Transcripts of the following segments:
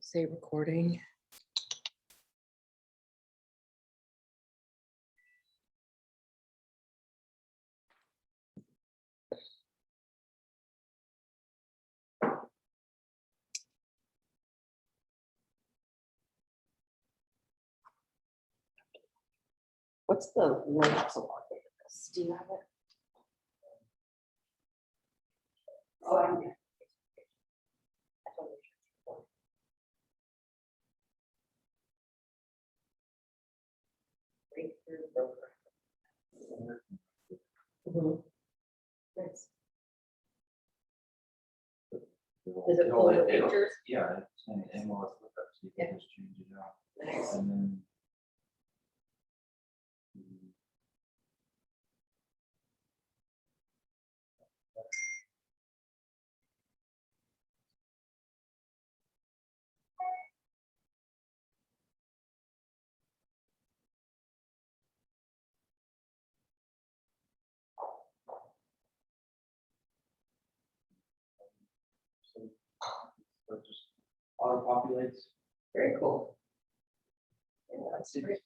Say recording. What's the link to log into this? Do you have it? Oh, I don't. Breakthrough broker. Nice. Does it pull the pictures? Yeah, it's an MLS lookup, so you can just change it out. Nice. And then. So it just auto populates. Very cool. Yeah, that's great.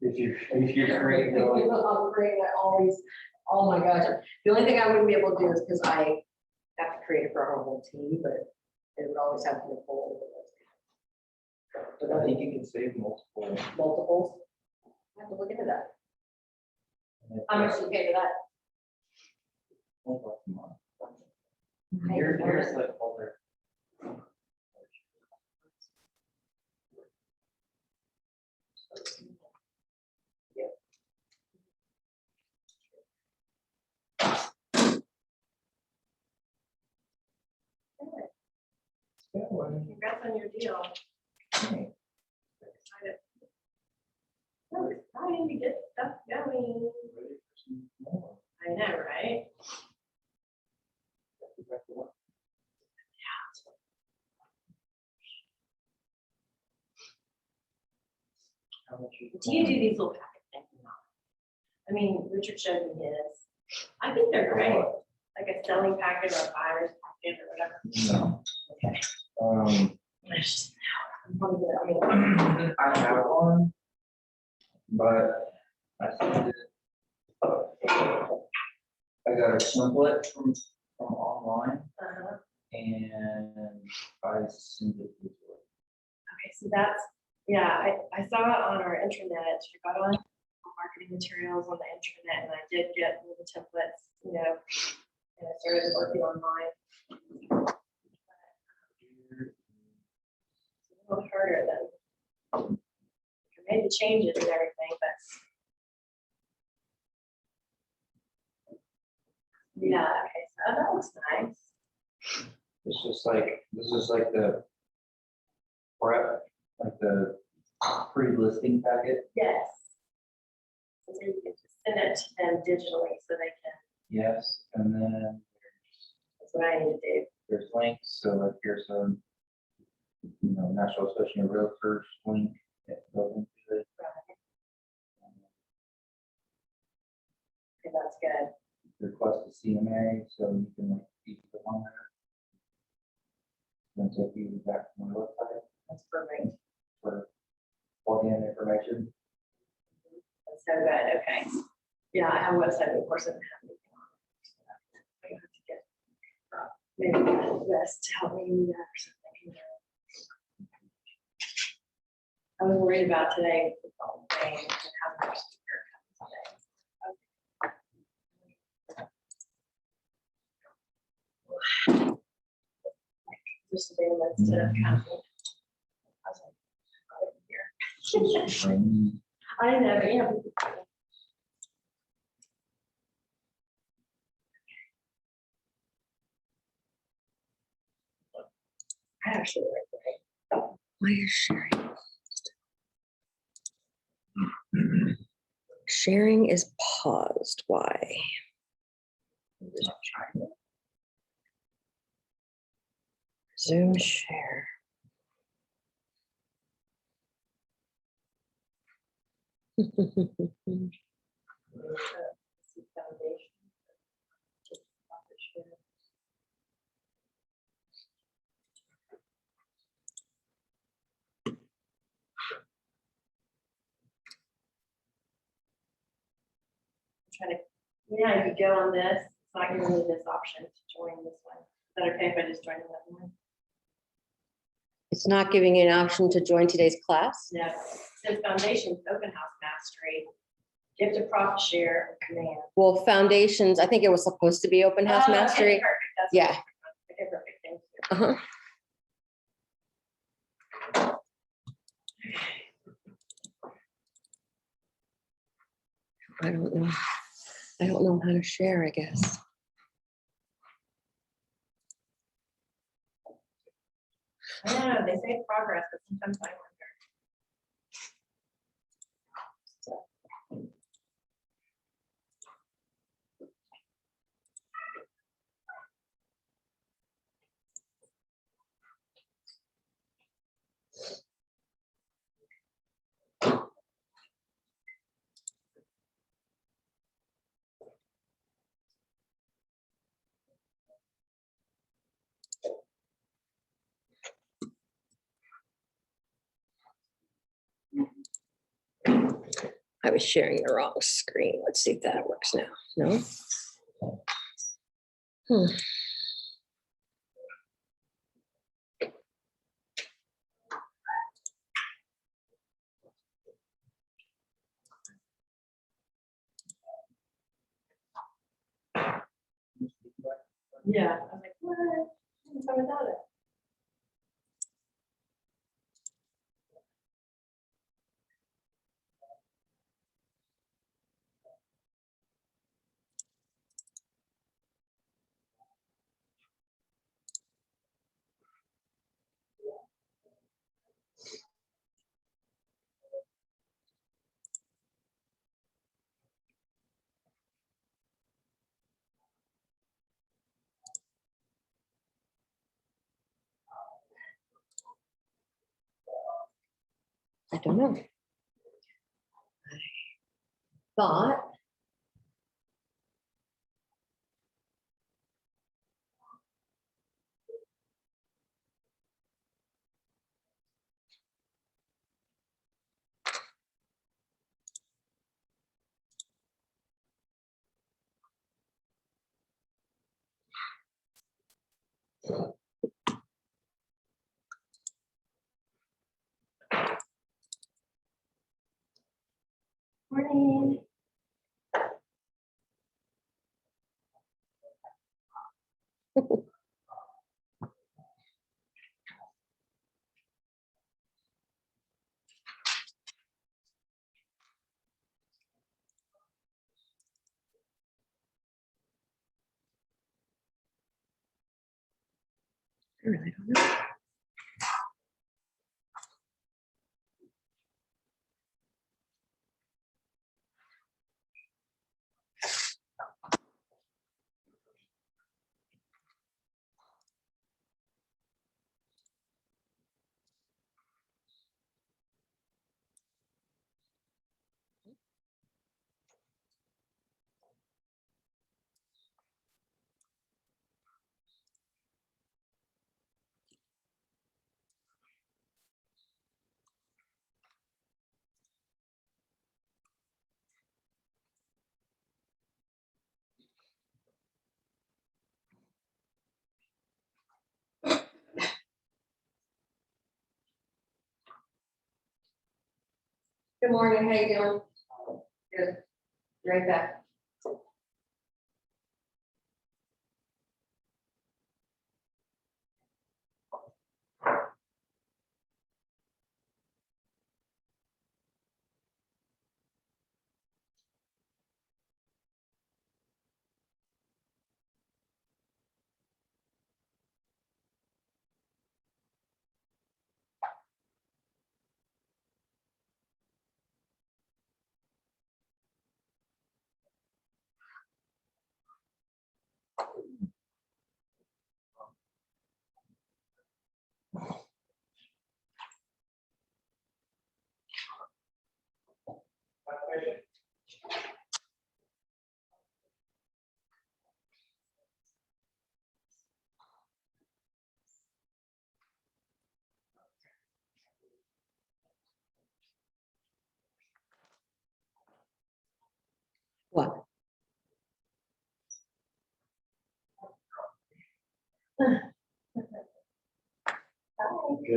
If you're creating like, I'm creating all these, oh my gosh. The only thing I wouldn't be able to do is because I have to create it for our whole team, but it would always have to be full. But I think you can save multiple. multiples. I have to look into that. How much do you pay for that? Here's like all their. Congrats on your deal. Excited. No, exciting to get stuff going. I know, right? Do you do these little packet things? I mean, Richard showed me his. I think they're great. Like a selling packet or a buyer's packet or whatever. No. Okay. I'm probably gonna, I mean, I have one, but I sent it. I got a template from online and I sent it this way. Okay, so that's, yeah, I saw it on our intranet. I got on marketing materials on the intranet and I did get all the templates, you know, and I started working on mine. It's a little harder than I made the changes and everything, but yeah, okay, so that looks nice. It's just like, this is like the prep, like the pre-listing packet. Yes. So you can just send it to them digitally so they can, Yes, and then that's what I need to do. there's links, so like here's a, National Association of Realtors link that goes into it. Okay, that's good. Request a CMA, so you can like keep the one there. Then take you back to my website That's perfect. for plug in information. That's so good. Okay. Yeah, I have a website, but of course, I don't have anything on it. So I have to get maybe Wes to help me do that or something. I was worried about today with the whole thing and how much speaker comes today. Just a day instead of counting. I was like, right here. I know, yeah. I actually like that. why is sharing? Sharing is paused. Why? Zoom share. try to, yeah, you go on this, it's not giving me this option to join this one. Is that okay if I just join another one? It's not giving you an option to join today's class. No, it says Foundations Open House Mastery, Gift of Profit Share, Command. Well, foundations, I think it was supposed to be open house Oh, okay, mastery. perfect, that's Yeah. what I- Okay, perfect, thank you. Uh-huh. I don't know. I don't know how to share, I guess. I don't know, they say progress, but sometimes I wonder. I was sharing the wrong screen. Let's see if that works now. No? Hmm. Yeah, I was like, what? What's up without it? I don't know. Thought. Morning. I really don't know. Good morning, how you doing? Good. Right back.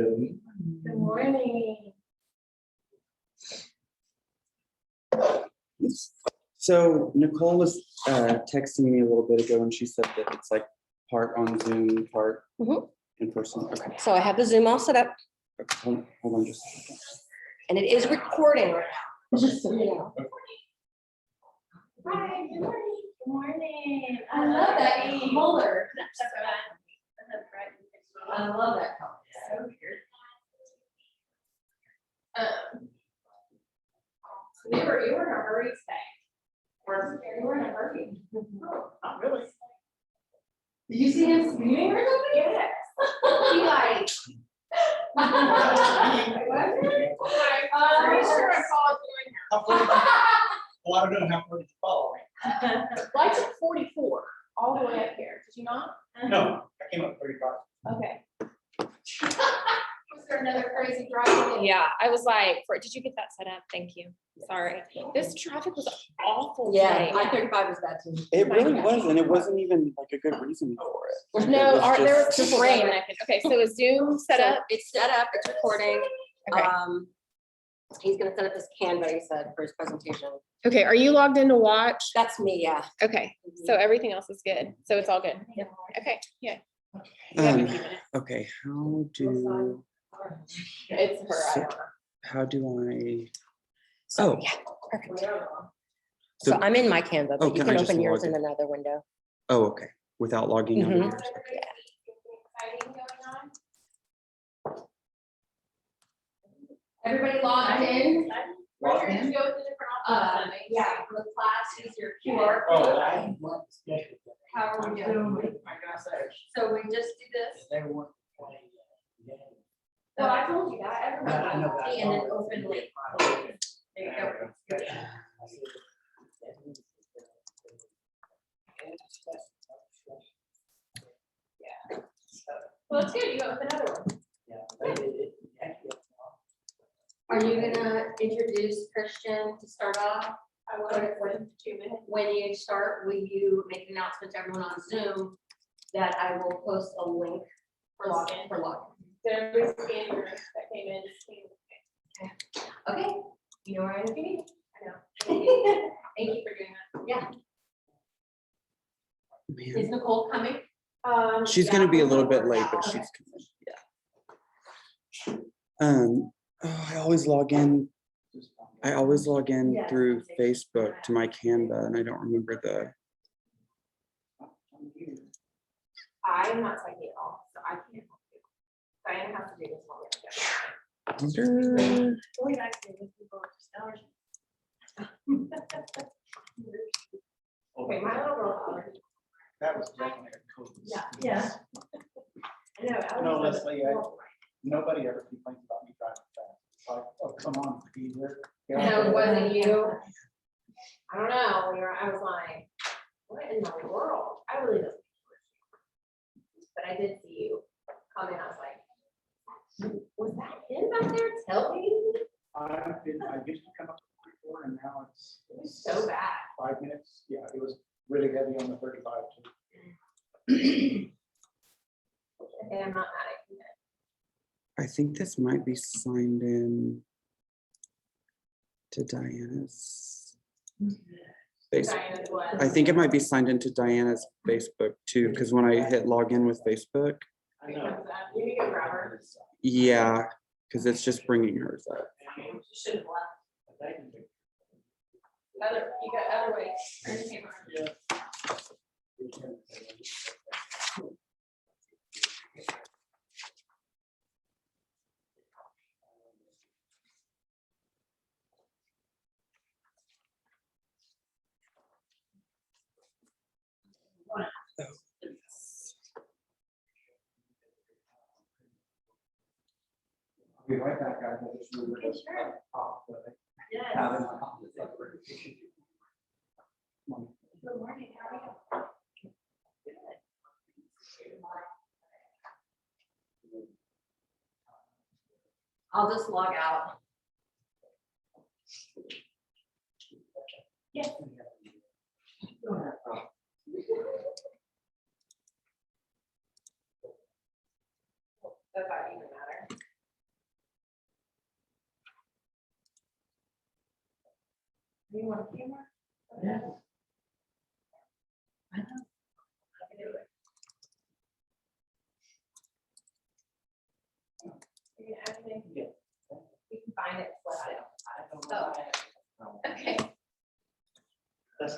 Good morning. So Nicole was texting me a little bit ago and she said that it's like part on Zoom, part Mhm. in person. Okay. So I have the Zoom all set up Okay, hold on just a second. and it is recording right now. Just so you know. Hi, good morning. Good morning. I love that color. I love that color. So weird. You were in a hurry today. You were in a hurry. Oh, not really. Did you see him screaming or something? Yes. He like. Pretty sure I called doing Well, I don't know how far to follow. Lights at 44, all the way up here. Did you not? No, I came up 35. Okay. Was there another crazy drive? Yeah, I was like, did you get that set up? Thank you. Sorry. This traffic was awful Yeah, today. I-35 was bad too. It really was, and it wasn't even like a good reason for it. It No, was there was just- just rain. And okay, so is Zoom set So up? It's set up, it's recording. Okay. He's gonna set up his Canva, he said, for his presentation. Okay, are you logged in to watch? That's me, yeah. Okay, so everything else is good. So it's all good. Okay, yeah. You have a few minutes. Okay, It's her, I don't know. how do I? So, Oh, yeah, perfect. So- So I'm in my Canva, Oh, but you can can I just open yours log in in? another window. oh, okay. Without logging out of Mhm. yours. Exciting going on? Everybody logged in? Richard, did you go with the different options? Yeah, for the class, use your QR Oh, code. I. How are we doing? So we just do this? They weren't playing. Well, I told you that, I know everybody. that. And then open link. There you go. Well, it's good, you go with another one. Are you gonna introduce Christian to start off? I will for 2 minutes. When you start, will you make an announcement to everyone on Zoom that I will post a link for login, for login? So everybody's scanners that came in, just came. Okay, you know where I am if you need. I know. Thank you. Thank you for doing that. Yeah, Man. is Nicole coming? She's gonna be a little bit late, but she's, yeah. Oh, I always log in Yeah. through Facebook to my Canva and I don't remember the, I'm not psychic at all, so I can't help you. Diana has to do this while we're together. wonder- Going back to this people are just allergies. Okay, my little girl. That was definitely a cool. Yeah. I know. I No, was- Leslie, nobody ever complains about me driving fast. It's like, oh, come on, Peter. No, it wasn't you. I don't know, I was like, what in the world? I really don't. But I did see you come in, I was like, was that him back there telling me? I used to come up before and now it's. It was so bad. 5 minutes. Yeah, it was really heavy on the 35 too. Okay, I'm not mad at you. I think this might be signed in to Diana's. Facebook. Diana's was. I think it might be signed into Diana's Facebook too, because when I hit login with Facebook, I You need to go grab her. yeah, because it's just bringing hers up. She should have left. You got other way. Turn your camera. I'll be right back, guys. I just moved this off the Yes. cabin. Good morning, how are you? I'll just log out. Yes. Does that even matter? Do you want a camera? Yeah. I can do it. You can add me? Yeah. You can find it. Oh. Okay. That's,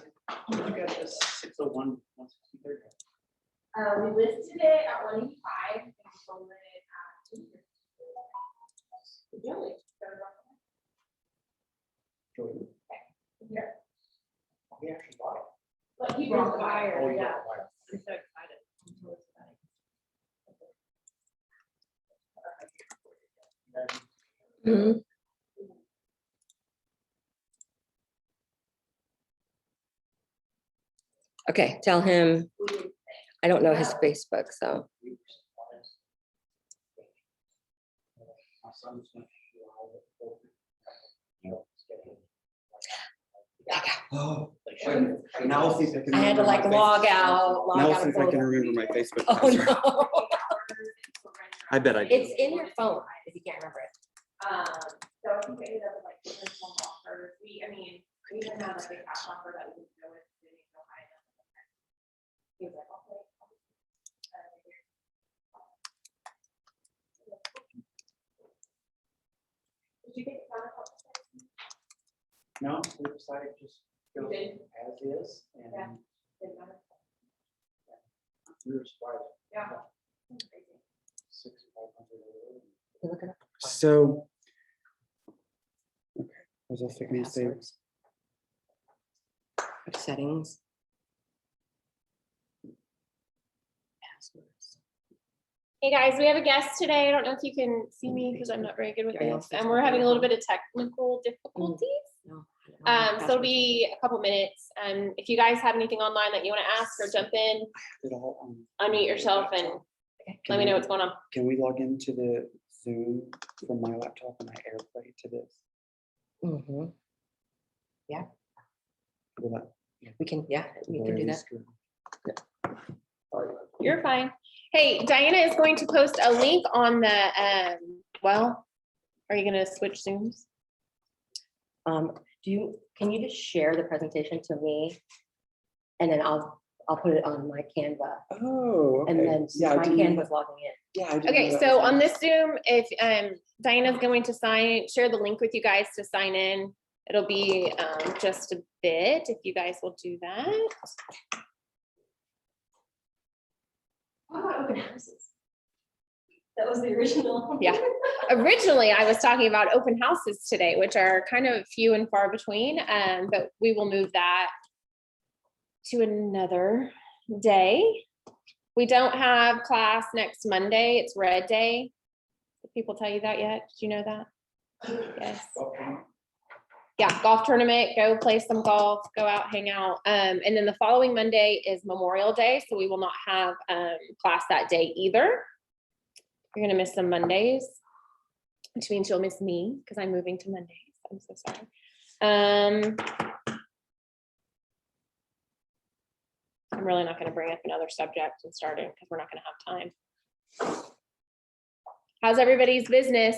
you got this 601, 163. We listed it at 185 and sold it at 250. Really? Here. We actually bought it. But he brought the buyer, Oh, you yeah. bought the buyer. I'm so excited. I'm so excited. Mhm. Okay, tell him, I don't know his Facebook, so. My son's gonna Oh, now I'll see if I can. I had to remember like my log Facebook- out. log Now I'll out see and if I go can to- remember my Facebook. Oh, password. no. I bet I do. It's in your phone, if you can't remember it. So I think we ended up with like different small offers. I mean, we even had like a cash offer that we could go with. We didn't go high enough. He was like, okay. Did you get the counter? No, we decided just go You did? as is and Yeah. Didn't matter. we were surprised. Yeah. 6,500. So. Okay, what was I thinking to say? Passwords. Settings. Passwords. Hey, guys, we have a guest today. I don't know if you can see me because I'm not very good with Are you on this. And we're having a little bit of technical difficulties. No, I don't know. So it'll be a couple minutes. If you guys have anything online that you want to ask or jump in, Did all, unmute yourself and let me know what's going on. Can we log into the Zoom from my laptop and I AirPlay to this? Mhm. Will that- We can, yeah, we can blur do the that. screen? You're fine. Hey, Diana is going to post a link on the, well, are you gonna switch Zooms? Can you just share the presentation to me? And then I'll put it on my Canva Oh, okay. and then Yeah, I my didn't know Canva's that- logging in. Yeah. I didn't know Okay, that so was on this Zoom, if Diana's going to share the link with you guys to sign in. It'll be just a bit, if you guys will do that. What about open houses? That was the original. Yeah. Originally, I was talking about open houses today, which are kind of few and far between, but we will move that to another day. We don't have class next Monday. It's Red Day. Did people tell you that yet? Did you know that? Yes. Yeah, golf tournament, go play some golf, go out, hang out. And then the following Monday is Memorial Day, so we will not have class that day either. You're gonna miss some Mondays, which means you'll miss me because I'm moving to Mondays. I'm so sorry. I'm really not gonna bring up another subject and start it because we're not gonna have time. How's everybody's business?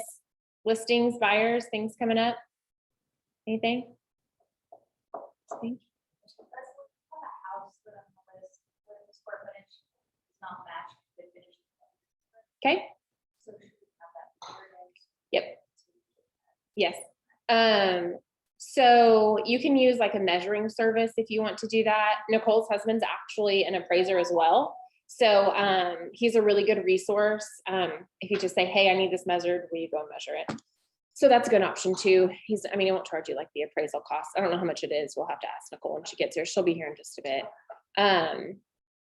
Listings, buyers, things coming up? Anything? Think? Okay. Yep. Yes. So you can use like a measuring service if you want to do that. Nicole's husband's actually an appraiser as well. So he's a really good resource. If you just say, hey, I need this measured, will you go and measure it? So that's a good option too. I mean, he won't charge you like the appraisal costs. I don't know how much it is. We'll have to ask Nicole when she gets here. She'll be here in just a bit.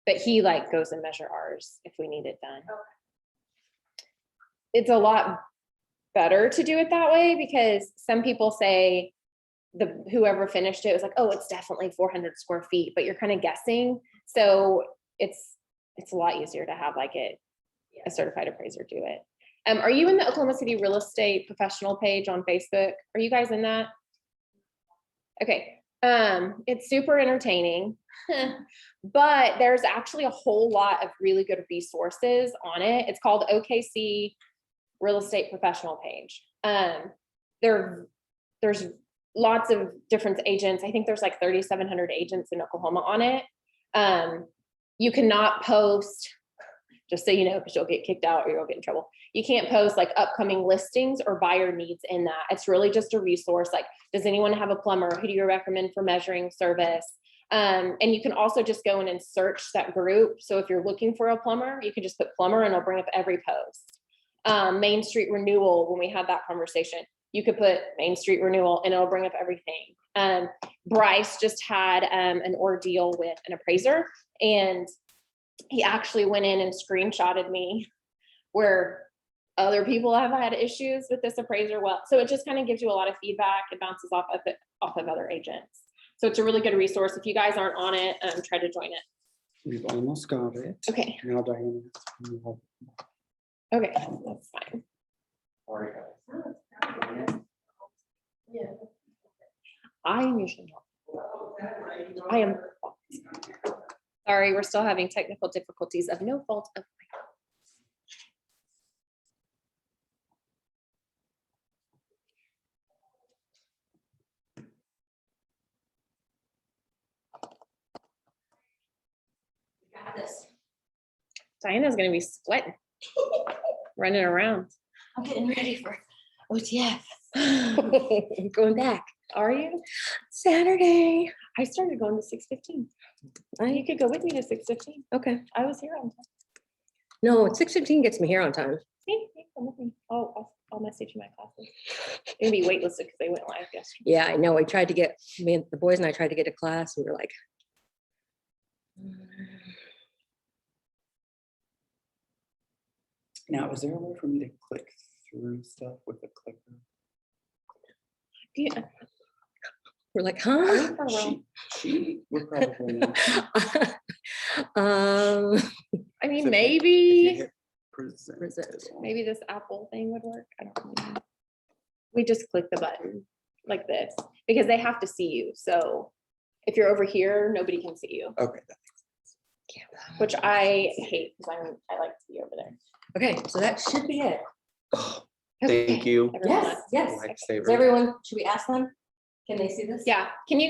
But he like goes and measure ours if we need it done. It's a lot better to do it that way because some people say whoever finished it was like, oh, it's definitely 400 square feet, but you're kind of guessing. So it's a lot easier to have like a certified appraiser do it. Are you in the Oklahoma City real estate professional page on Facebook? Are you guys in that? Okay. It's super entertaining, but there's actually a whole lot of really good resources on it. It's called OKC Real Estate Professional Page. There's lots of different agents. I think there's like 3,700 agents in Oklahoma on it. You cannot post, just so you know, because you'll get kicked out or you'll get in trouble. You can't post like upcoming listings or buyer needs in that. It's really just a resource. Like, does anyone have a plumber? Who do you recommend for measuring service? And you can also just go in and search that group. So if you're looking for a plumber, you can just put plumber and it'll bring up every post. Main Street renewal, when we had that conversation, you could put Main Street renewal and it'll bring up everything. Bryce just had an ordeal with an appraiser, and he actually went in and screenshotted me where other people have had issues with this appraiser. Well, so it just kind of gives you a lot of feedback. It bounces off of other agents. So it's a really good resource. If you guys aren't on it, try to join it. We've almost got it. Okay. Now Diana. Okay, that's fine. Sorry, guys. Yeah. I am usually not. I am. Sorry, we're still having technical difficulties of no fault of my own. Got this. Diana's gonna be sweating, running around. I'm getting ready for OTF. Going back. Are you? Saturday. I started going to 6:15. You could go with me to 6:15. Okay. I was here on time. No, 6:15 gets me here on time. See, come with me. I'll message you my classes. It'll be waitlisted because they went live yesterday. Yeah, I know. The boys and I tried to get a class. We were like, Now, is there a way for me to click through stuff with a clicker? Yeah. we're like, Are huh? you for real? We're probably not. I So mean, if you maybe, hit present, Present. it'll- maybe this Apple thing would work. I don't know. We just click the button like this because they have to see you. So if you're over here, nobody can see you, Okay. which I hate because I like to be over there. Okay, so that should be it. Thank you. Everyone Yes, else. yes. Lifesaver. Is everyone, should we ask them? Can they see this? Yeah, will you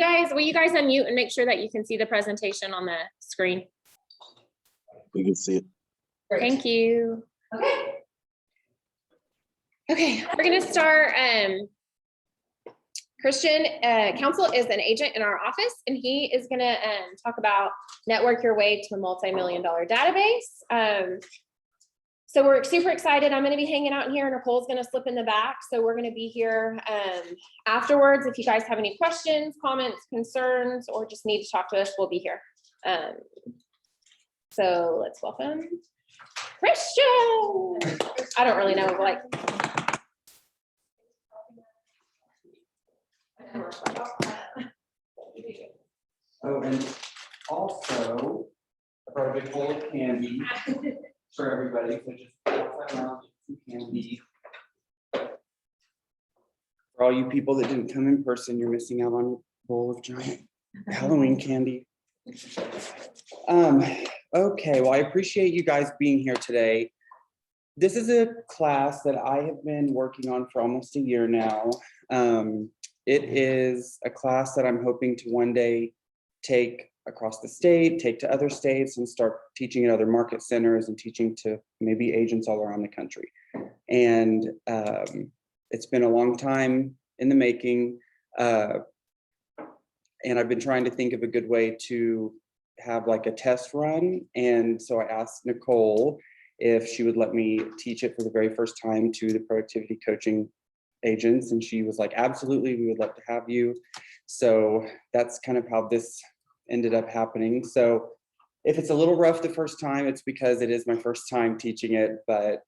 guys unmute and make sure that you can see the presentation on the screen? We can see it. Great. Thank you. Okay. Okay, we're gonna start. Christian Council is an agent in our office, and he is gonna talk about network your way to a multi-million-dollar database. So we're super excited. I'm gonna be hanging out in here, and Nicole's gonna slip in the back. So we're gonna be here afterwards. If you guys have any questions, comments, concerns, or just need to talk to us, we'll be here. So let's welcome Christian. I don't really know, like. Oh, and also, I brought a big bowl of candy for everybody, so just pass that around, some candy. For all you people that didn't come in person, you're missing out on a bowl of giant Halloween candy. Okay, well, I appreciate you guys being here today. This is a class that I have been working on for almost a year now. It is a class that I'm hoping to one day take across the state, take to other states, and start teaching at other market centers and teaching to maybe agents all around the country. And it's been a long time in the making. And I've been trying to think of a good way to have like a test run. And so I asked Nicole if she would let me teach it for the very first time to the productivity coaching agents. And she was like, absolutely, we would love to have you. So that's kind of how this ended up happening. So if it's a little rough the first time, it's because it is my first time teaching it, but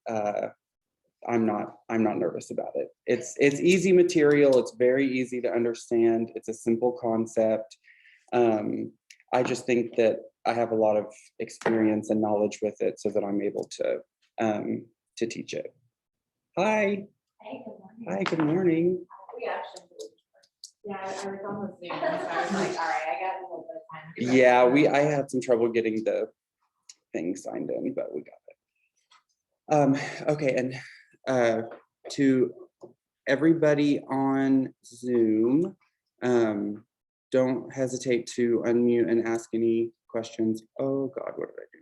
I'm not nervous about it. It's easy material. It's very easy to understand. It's a simple concept. I just think that I have a lot of experience and knowledge with it so that I'm able to teach it. Hi. Hey, good morning. Hi, good morning. We actually. Yeah, I was on the Zoom, so I was like, all right, I got a little bit of time. Yeah, I had some trouble getting the thing signed in, but we got it. Okay, and to everybody on Zoom, Don't hesitate to unmute and ask any questions. Oh God, what did I do?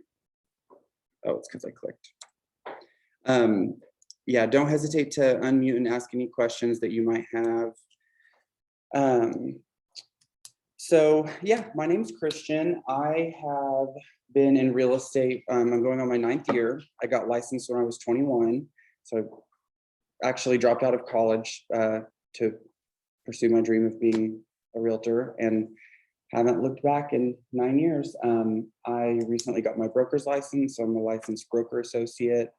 Oh, it's because I clicked. Yeah, don't hesitate to unmute and ask any questions that you might have. So yeah, my name's Christian. I have been in real estate. I'm going on my 9th year. I got licensed when I was 21. So I actually dropped out of college to pursue my dream of being a realtor and haven't looked back in 9 years. I recently got my broker's license, so I'm a licensed broker associate.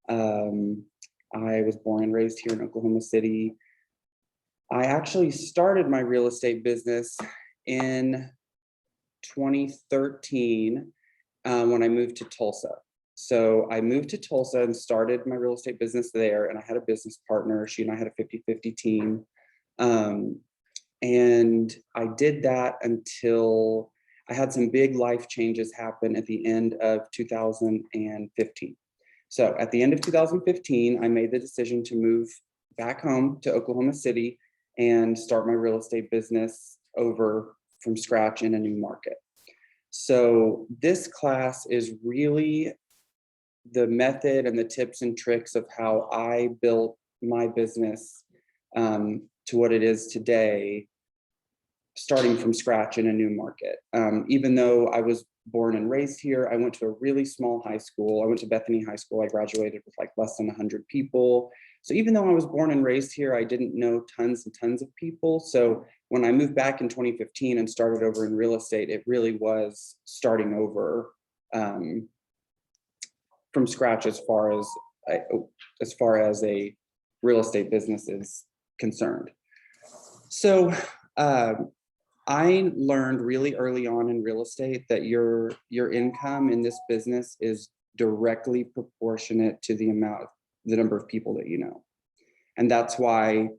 I was born and raised here in Oklahoma City. I actually started my real estate business in 2013 when I moved to Tulsa. So I moved to Tulsa and started my real estate business there, and I had a business partner. She and I had a 50-50 team. And I did that until I had some big life changes happen at the end of 2015. So at the end of 2015, I made the decision to move back home to Oklahoma City and start my real estate business over from scratch in a new market. So this class is really the method and the tips and tricks of how I built my business to what it is today, starting from scratch in a new market. Even though I was born and raised here, I went to a really small high school. I went to Bethany High School. I graduated with like less than 100 people. So even though I was born and raised here, I didn't know tons and tons of people. So when I moved back in 2015 and started over in real estate, it really was starting over from scratch as far as a real estate business is concerned. So I learned really early on in real estate that your income in this business is directly proportionate to the number of people that you know. And that's why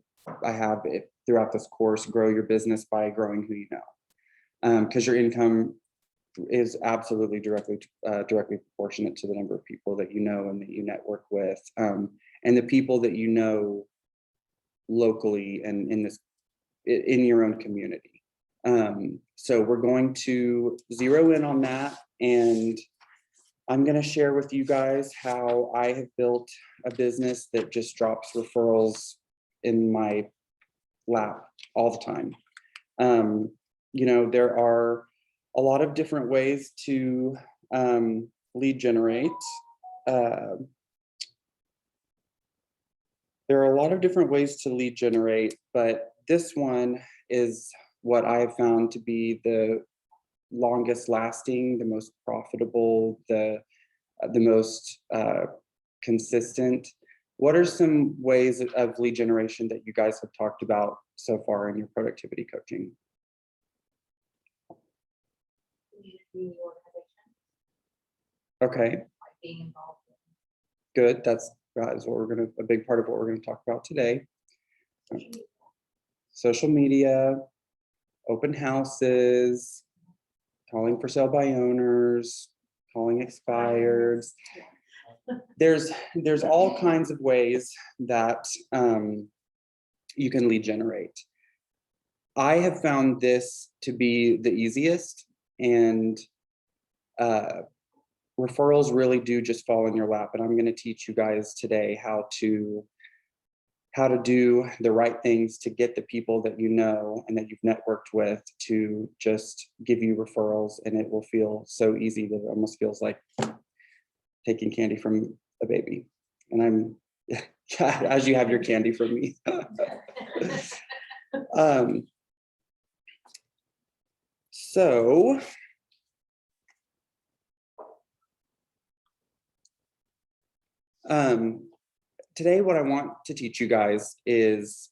I have it throughout this course, grow your business by growing who you know. Because your income is absolutely directly proportionate to the number of people that you know and that you network with, and the people that you know locally and in your own community. So we're going to zero in on that, and I'm going to share with you guys how I have built a business that just drops referrals in my lap all the time. You know, there are a lot of different ways to lead generate. There are a lot of different ways to lead generate, but this one is what I have found to be the longest lasting, the most profitable, the most consistent. What are some ways of lead generation that you guys have talked about so far in your productivity coaching? Okay. Being involved. Good. That's what a big part of what we're gonna talk about today. Social media, open houses, calling for sale by owners, calling expireds. There's all kinds of ways that you can lead generate. I have found this to be the easiest, and referrals really do just fall in your lap. And I'm going to teach you guys today how to do the right things to get the people that you know and that you've networked with to just give you referrals, and it will feel so easy that it almost feels like taking candy from a baby. And I'm as you have your candy from me. So today what I want to teach you guys is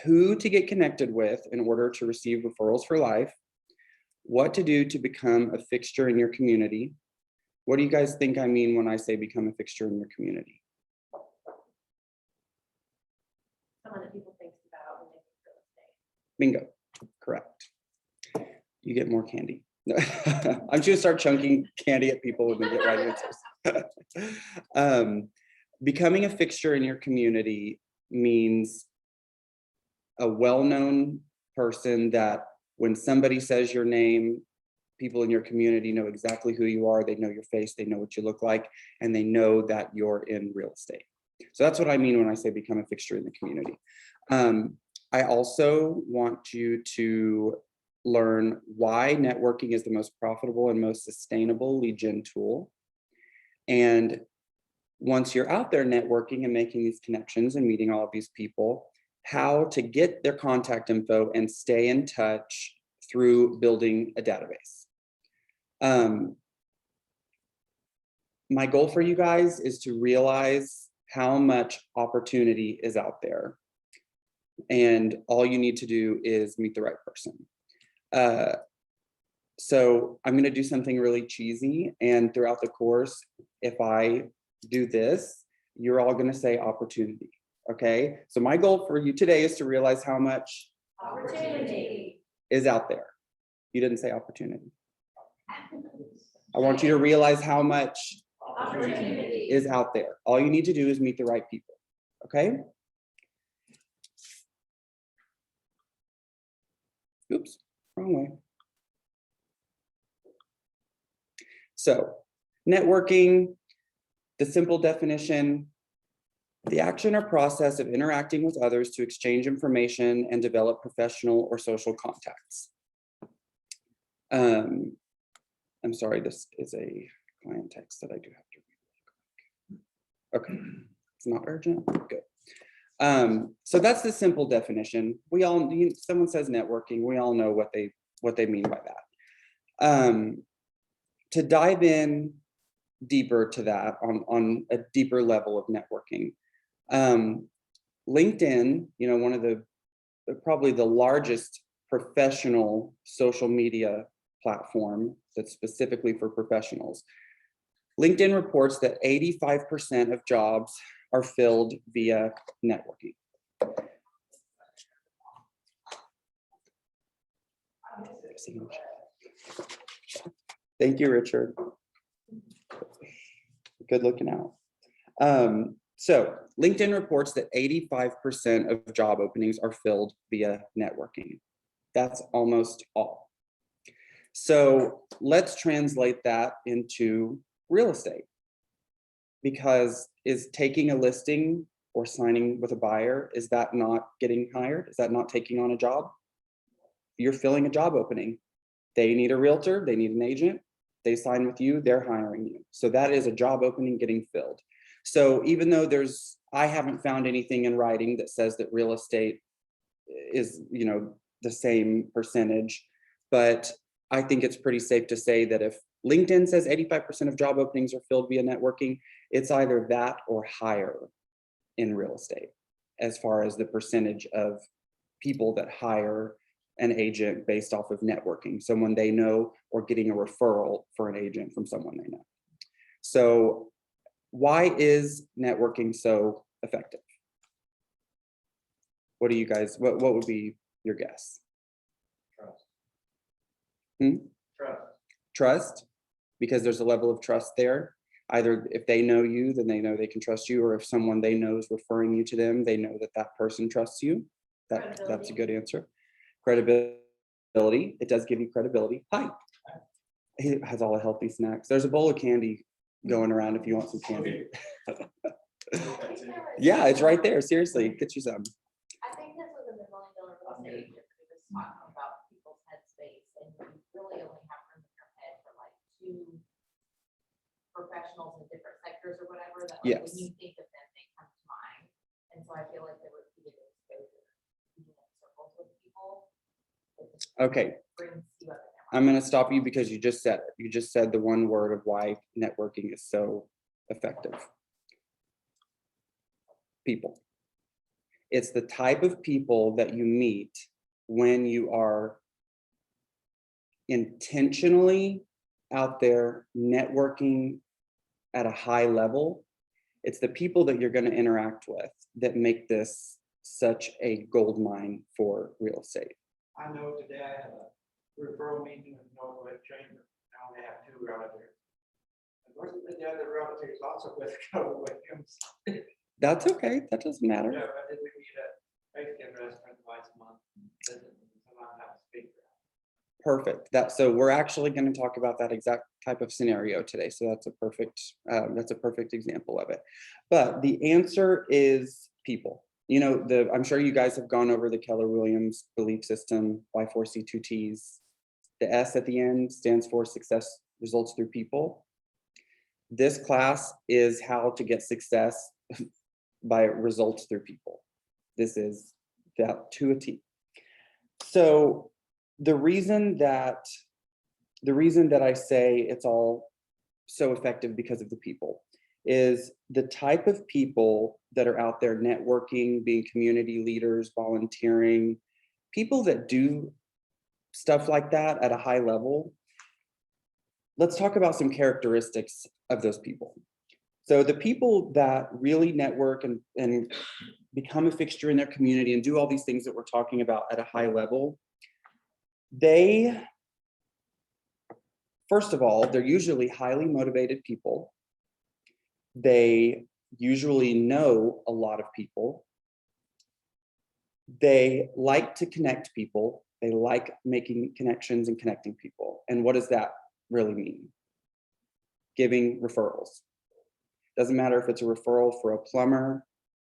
who to get connected with in order to receive referrals for life, what to do to become a fixture in your community. What do you guys think I mean when I say become a fixture in your community? Someone that people think about when they think real estate. Bingo, correct. You get more candy. I'm just gonna start chunking candy at people when they get right answers. Becoming a fixture in your community means a well-known person that when somebody says your name, people in your community know exactly who you are. They know your face, they know what you look like, and they know that you're in real estate. So that's what I mean when I say become a fixture in the community. I also want you to learn why networking is the most profitable and most sustainable lead gen tool. And once you're out there networking and making these connections and meeting all of these people, how to get their contact info and stay in touch through building a database. My goal for you guys is to realize how much opportunity is out there. And all you need to do is meet the right person. So I'm going to do something really cheesy, and throughout the course, if I do this, you're all going to say opportunity. Okay, so my goal for you today is to realize how much Opportunity. is out there. You didn't say opportunity. I want you to realize how much Opportunity. is out there. All you need to do is meet the right people. Okay. Oops, wrong way. So, networking, the simple definition, the action or process of interacting with others to exchange information and develop professional or social contacts. I'm sorry, this is a client text that I do have to read. Okay, it's not urgent, good. So that's the simple definition. We all, someone says networking, we all know what they mean by that. To dive in deeper to that on a deeper level of networking, LinkedIn, one of the probably the largest professional social media platform that's specifically for professionals. LinkedIn reports that 85% of jobs are filled via networking. Thank you, Richard. Good looking out. So LinkedIn reports that 85% of job openings are filled via networking. That's almost all. So let's translate that into real estate. Because is taking a listing or signing with a buyer, is that not getting hired? Is that not taking on a job? You're filling a job opening. They need a realtor, they need an agent, they sign with you, they're hiring you. So that is a job opening getting filled. So even though I haven't found anything in writing that says that real estate is, the same percentage, but I think it's pretty safe to say that if LinkedIn says 85% of job openings are filled via networking, it's either that or higher in real estate, as far as the percentage of people that hire an agent based off of networking, someone they know, or getting a referral for an agent from someone they know. So why is networking so effective? What do you guys, what would be your guess? Trust, because there's a level of trust there. Either if they know you, then they know they can trust you, or if someone they know is referring you to them, they know that that person trusts you. That's a good answer. Credibility, it does give you credibility. Hi. He has all the healthy snacks. There's a bowl of candy going around if you want some candy. Yeah, it's right there. Seriously, get you some. I think this was in the $1 million real estate agent, we was talking about people's headspace, and you really only have room in your head for like 2 professionals in different sectors or whatever, that like, Yes. when you think of them, they come to mind. And so I feel like there would be an exposure, being in circles with people. It just Okay, brings you up. I'm going to stop you because you just said it. You just said the one word of why networking is so effective. People. It's the type of people that you meet when you are intentionally out there networking at a high level. It's the people that you're going to interact with that make this such a gold mine for real estate. I know today I had a referral meeting with Northwest Chamber. Now they have 2 realtors. And most of the other realtors also with Keller Williams. That's okay. That doesn't matter. Yeah, I did meet at Mexican restaurant twice a month. Perfect. So we're actually going to talk about that exact type of scenario today. So that's a perfect example of it. But the answer is people. You know, I'm sure you guys have gone over the Keller Williams belief system, Y4C2Ts. The S at the end stands for success results through people. This class is how to get success by results through people. This is that to a T. So the reason that I say it's all so effective because of the people is the type of people that are out there networking, being community leaders, volunteering, people that do stuff like that at a high level. Let's talk about some characteristics of those people. So the people that really network and become a fixture in their community and do all these things that we're talking about at a high level, first of all, they're usually highly motivated people. They usually know a lot of people. They like to connect people. They like making connections and connecting people. And what does that really mean? Giving referrals. Doesn't matter if it's a referral for a plumber,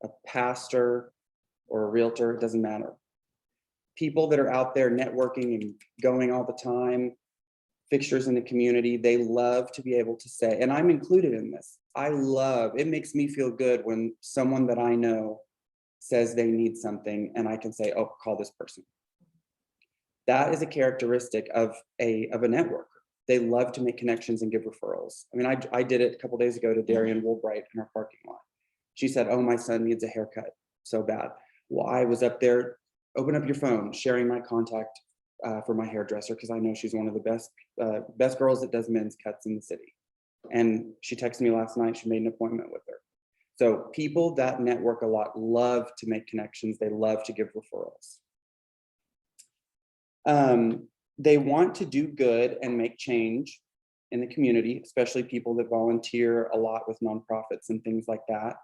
a pastor, or a realtor, it doesn't matter. People that are out there networking and going all the time, fixtures in the community, they love to be able to say, and I'm included in this, it makes me feel good when someone that I know says they need something and I can say, oh, call this person. That is a characteristic of a networker. They love to make connections and give referrals. I mean, I did it a couple days ago to Darian Woolbright in our parking lot. She said, oh, my son needs a haircut so bad. Well, I was up there, open up your phone, sharing my contact for my hairdresser, because I know she's one of the best girls that does men's cuts in the city. And she texted me last night, she made an appointment with her. So people that network a lot love to make connections. They love to give referrals. They want to do good and make change in the community, especially people that volunteer a lot with nonprofits and things like that.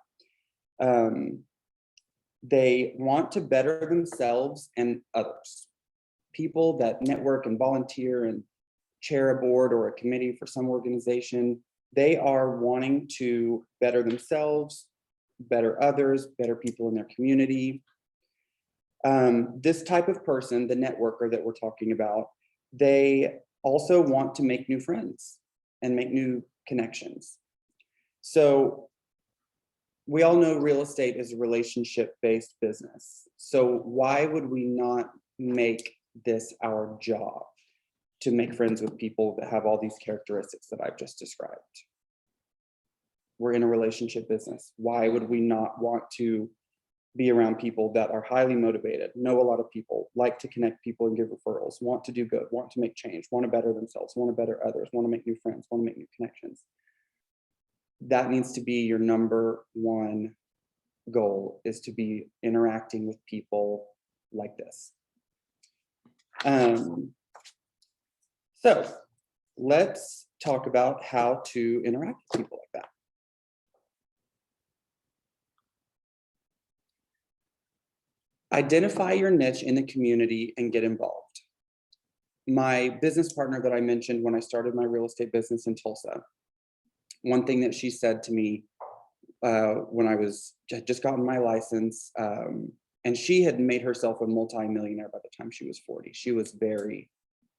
They want to better themselves and others. People that network and volunteer and chair a board or a committee for some organization, they are wanting to better themselves, better others, better people in their community. This type of person, the networker that we're talking about, they also want to make new friends and make new connections. So we all know real estate is a relationship-based business. So why would we not make this our job, to make friends with people that have all these characteristics that I've just described? We're in a relationship business. Why would we not want to be around people that are highly motivated, know a lot of people, like to connect people and give referrals, want to do good, want to make change, want to better themselves, want to better others, want to make new friends, want to make new connections? That needs to be your number one goal, is to be interacting with people like this. So let's talk about how to interact with people like that. Identify your niche in the community and get involved. My business partner that I mentioned when I started my real estate business in Tulsa, one thing that she said to me when I was just gotten my license, and she had made herself a multi-millionaire by the time she was 40. She was very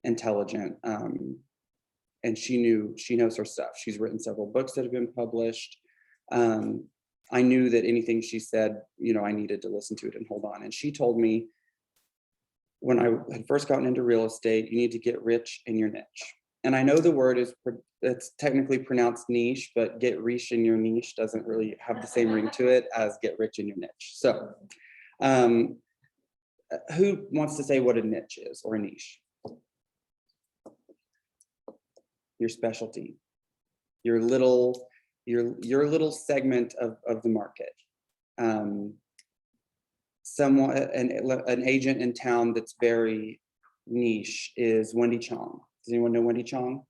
intelligent, and she knows her stuff. She's written several books that have been published. I knew that anything she said, I needed to listen to it and hold on. And she told me, when I had first gotten into real estate, you need to get rich in your niche. And I know the word it's technically pronounced niche, but get rich in your niche doesn't really have the same ring to it as get rich in your niche. So who wants to say what a niche is, or a niche? Your specialty, your little segment of the market. An agent in town that's very niche is Wendy Chong. Does anyone know Wendy Chong?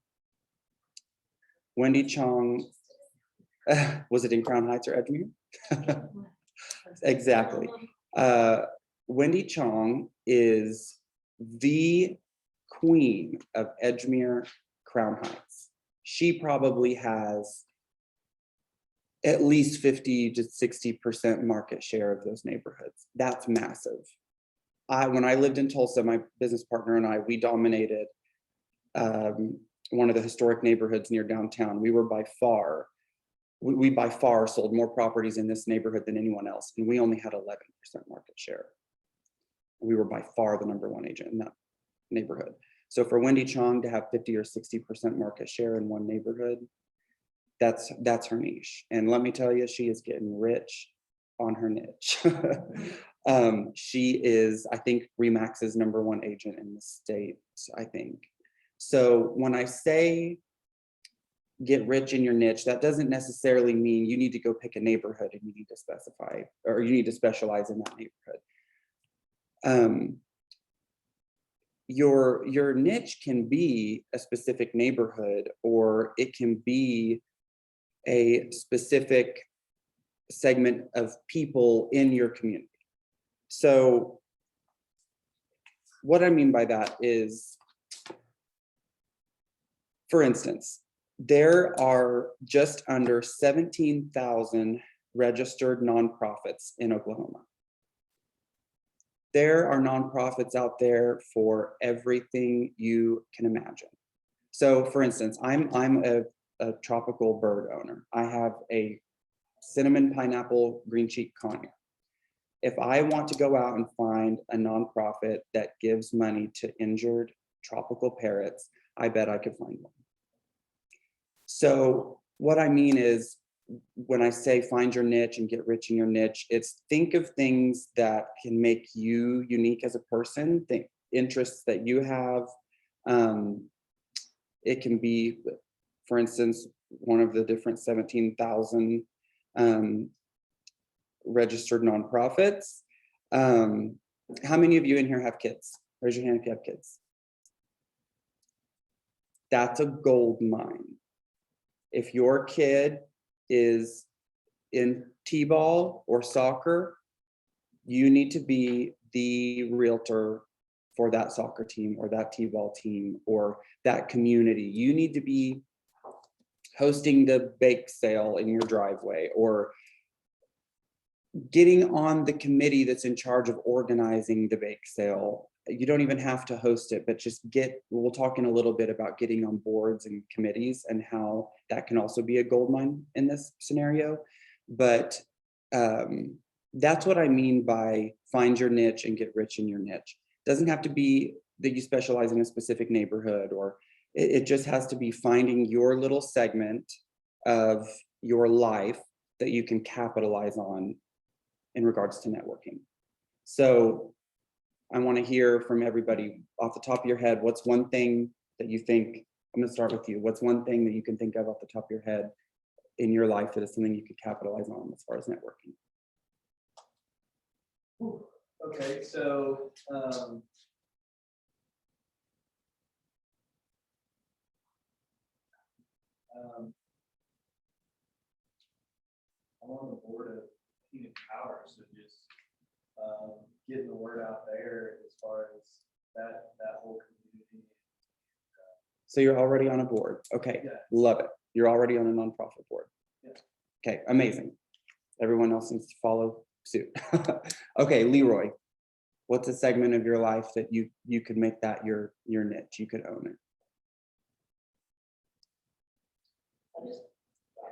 Wendy Chong, was it in Crown Heights or Edgemere? Exactly. Wendy Chong is the queen of Edgemere, Crown Heights. She probably has at least 50 to 60% market share of those neighborhoods. That's massive. When I lived in Tulsa, my business partner and I, we dominated one of the historic neighborhoods near downtown. We were by far, we by far sold more properties in this neighborhood than anyone else, and we only had 11% market share. We were by far the #1 agent in that neighborhood. So for Wendy Chong to have 50 or 60% market share in one neighborhood, that's her niche. And let me tell you, she is getting rich on her niche. She is, I think, Remax's #1 agent in the state, I think. So when I say get rich in your niche, that doesn't necessarily mean you need to go pick a neighborhood and you need to specify, or you need to specialize in that neighborhood. Your niche can be a specific neighborhood, or it can be a specific segment of people in your community. So what I mean by that is, for instance, there are just under 17,000 registered nonprofits in Oklahoma. There are nonprofits out there for everything you can imagine. So for instance, I'm a tropical bird owner. I have a cinnamon pineapple green cheek conure. If I want to go out and find a nonprofit that gives money to injured tropical parrots, I bet I could find one. So what I mean is, when I say find your niche and get rich in your niche, it's think of things that can make you unique as a person, think interests that you have. It can be, for instance, one of the different 17,000 registered nonprofits. How many of you in here have kids? Raise your hand if you have kids. That's a gold mine. If your kid is in t-ball or soccer, you need to be the realtor for that soccer team or that t-ball team or that community. You need to be hosting the bake sale in your driveway, or getting on the committee that's in charge of organizing the bake sale. You don't even have to host it, but just we'll talk in a little bit about getting on boards and committees and how that can also be a gold mine in this scenario. But that's what I mean by find your niche and get rich in your niche. It doesn't have to be that you specialize in a specific neighborhood, or it just has to be finding your little segment of your life that you can capitalize on in regards to networking. So I want to hear from everybody off the top of your head. What's one thing that you think, I'm going to start with you. What's one thing that you can think of off the top of your head in your life that is something you could capitalize on as far as networking? Okay, so I'm on the board of Kingdom Power, so just getting the word out there as far as that whole community. So you're already on a board. Okay, Yeah. love it. You're already on a nonprofit board. Yeah. Okay, amazing. Everyone else needs to follow suit. Okay, Leroy, what's a segment of your life that you could make that your niche? You could own it. I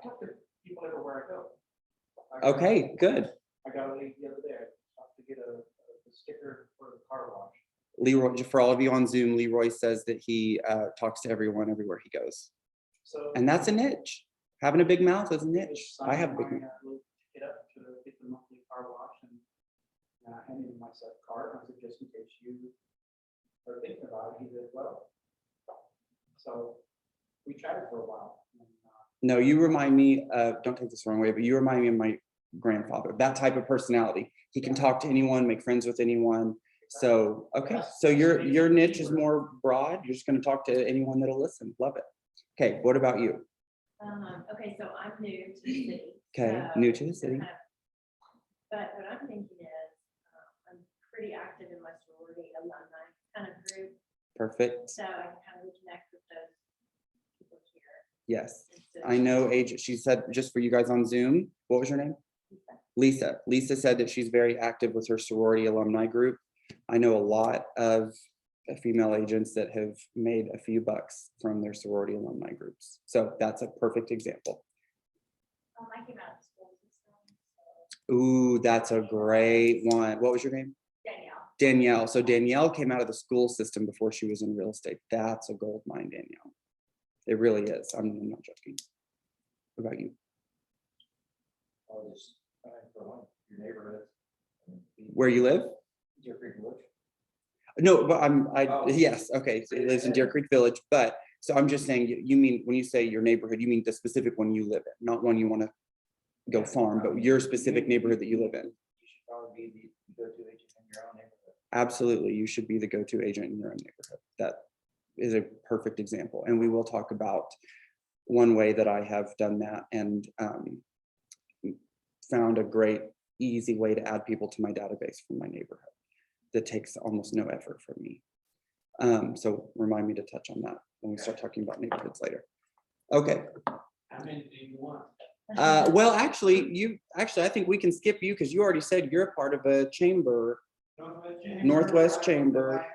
talk to people everywhere I go. Okay, good. I got a lady the other day, I talked to get a sticker for the car wash. Leroy, for all of you on Zoom, Leroy says that he talks to everyone everywhere he goes. So. And that's a niche. Having a big mouth is a niche. I have a big mouth. Get up to get the monthly car wash and handing myself a card. I said, just in case you are thinking about it, he did well. So we chatted for a while. And, No, you remind me of, don't take this the wrong way, but you remind me of my grandfather, that type of personality. He can talk to anyone, make friends with anyone. So, okay, so your niche is more broad. You're just going to talk to anyone that'll listen. Love it. Okay, what about you? Okay, so I'm new to the city. Okay, so new to the city. But what I'm thinking is, I'm pretty active in my sorority alumni kind of group. Perfect. So I can kind of reconnect with those people here. Yes. instead I of- know age, she said, just for you guys on Zoom, what was your name? Lisa. Lisa said that she's very active with her sorority alumni group. I know a lot of female agents that have made a few bucks from their sorority alumni groups. So that's a perfect example. I came out of the school system, so Ooh, that's a great one. What was your name? Danielle. Danielle. So Danielle came out of the school system before she was in real estate. That's a gold mine, Danielle. It really is. I'm not joking. What about you? Your neighborhood. Where you live? Deer Creek Village. No, but Oh. yes, okay, so it lives in Deer Creek Village, but, so I'm just saying, you mean, when you say your neighborhood, you mean the specific one you live in, not one you wanna go farm, but your specific neighborhood that you live in. You should probably be the go-to agent in your own neighborhood. Absolutely, you should be the go-to agent in your own neighborhood. That is a perfect example, and we will talk about one way that I have done that and found a great, easy way to add people to my database from my neighborhood that takes almost no effort from me. So remind me to touch on that when we start talking about neighborhoods later. Okay, How many do you want? well, actually, I think we can skip you because you already said you're a part of a chamber. Northwest Chamber.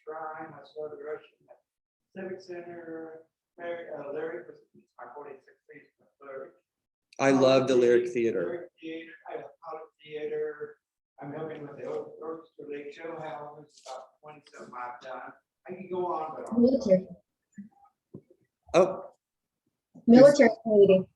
Shrine, I started Russian Civic Center, Larry, my 46th street, Larry. I love the Lyric Theater. Lyric Theater, I have Apollo Theater. I'm helping with the Orchestra Lake Show House, about 20 something I've done. I can go on, but. Military. Oh, Military community.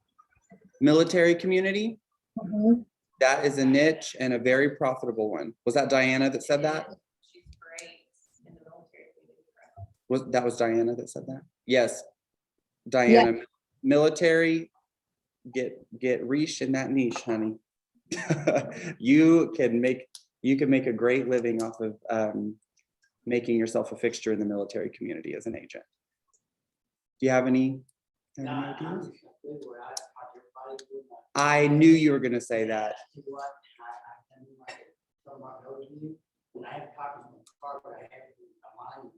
military community. Mhm. That is a niche and a very profitable one. Was that Diana that said that? She's great in the military. That was Diana that said that? Yes. Diana, military, get reached in that niche, honey. You can make a great living off of making yourself a fixture in the military community as an agent. Do you have any ideas? I knew you were gonna say that. When I have copies of my car, but I have it online,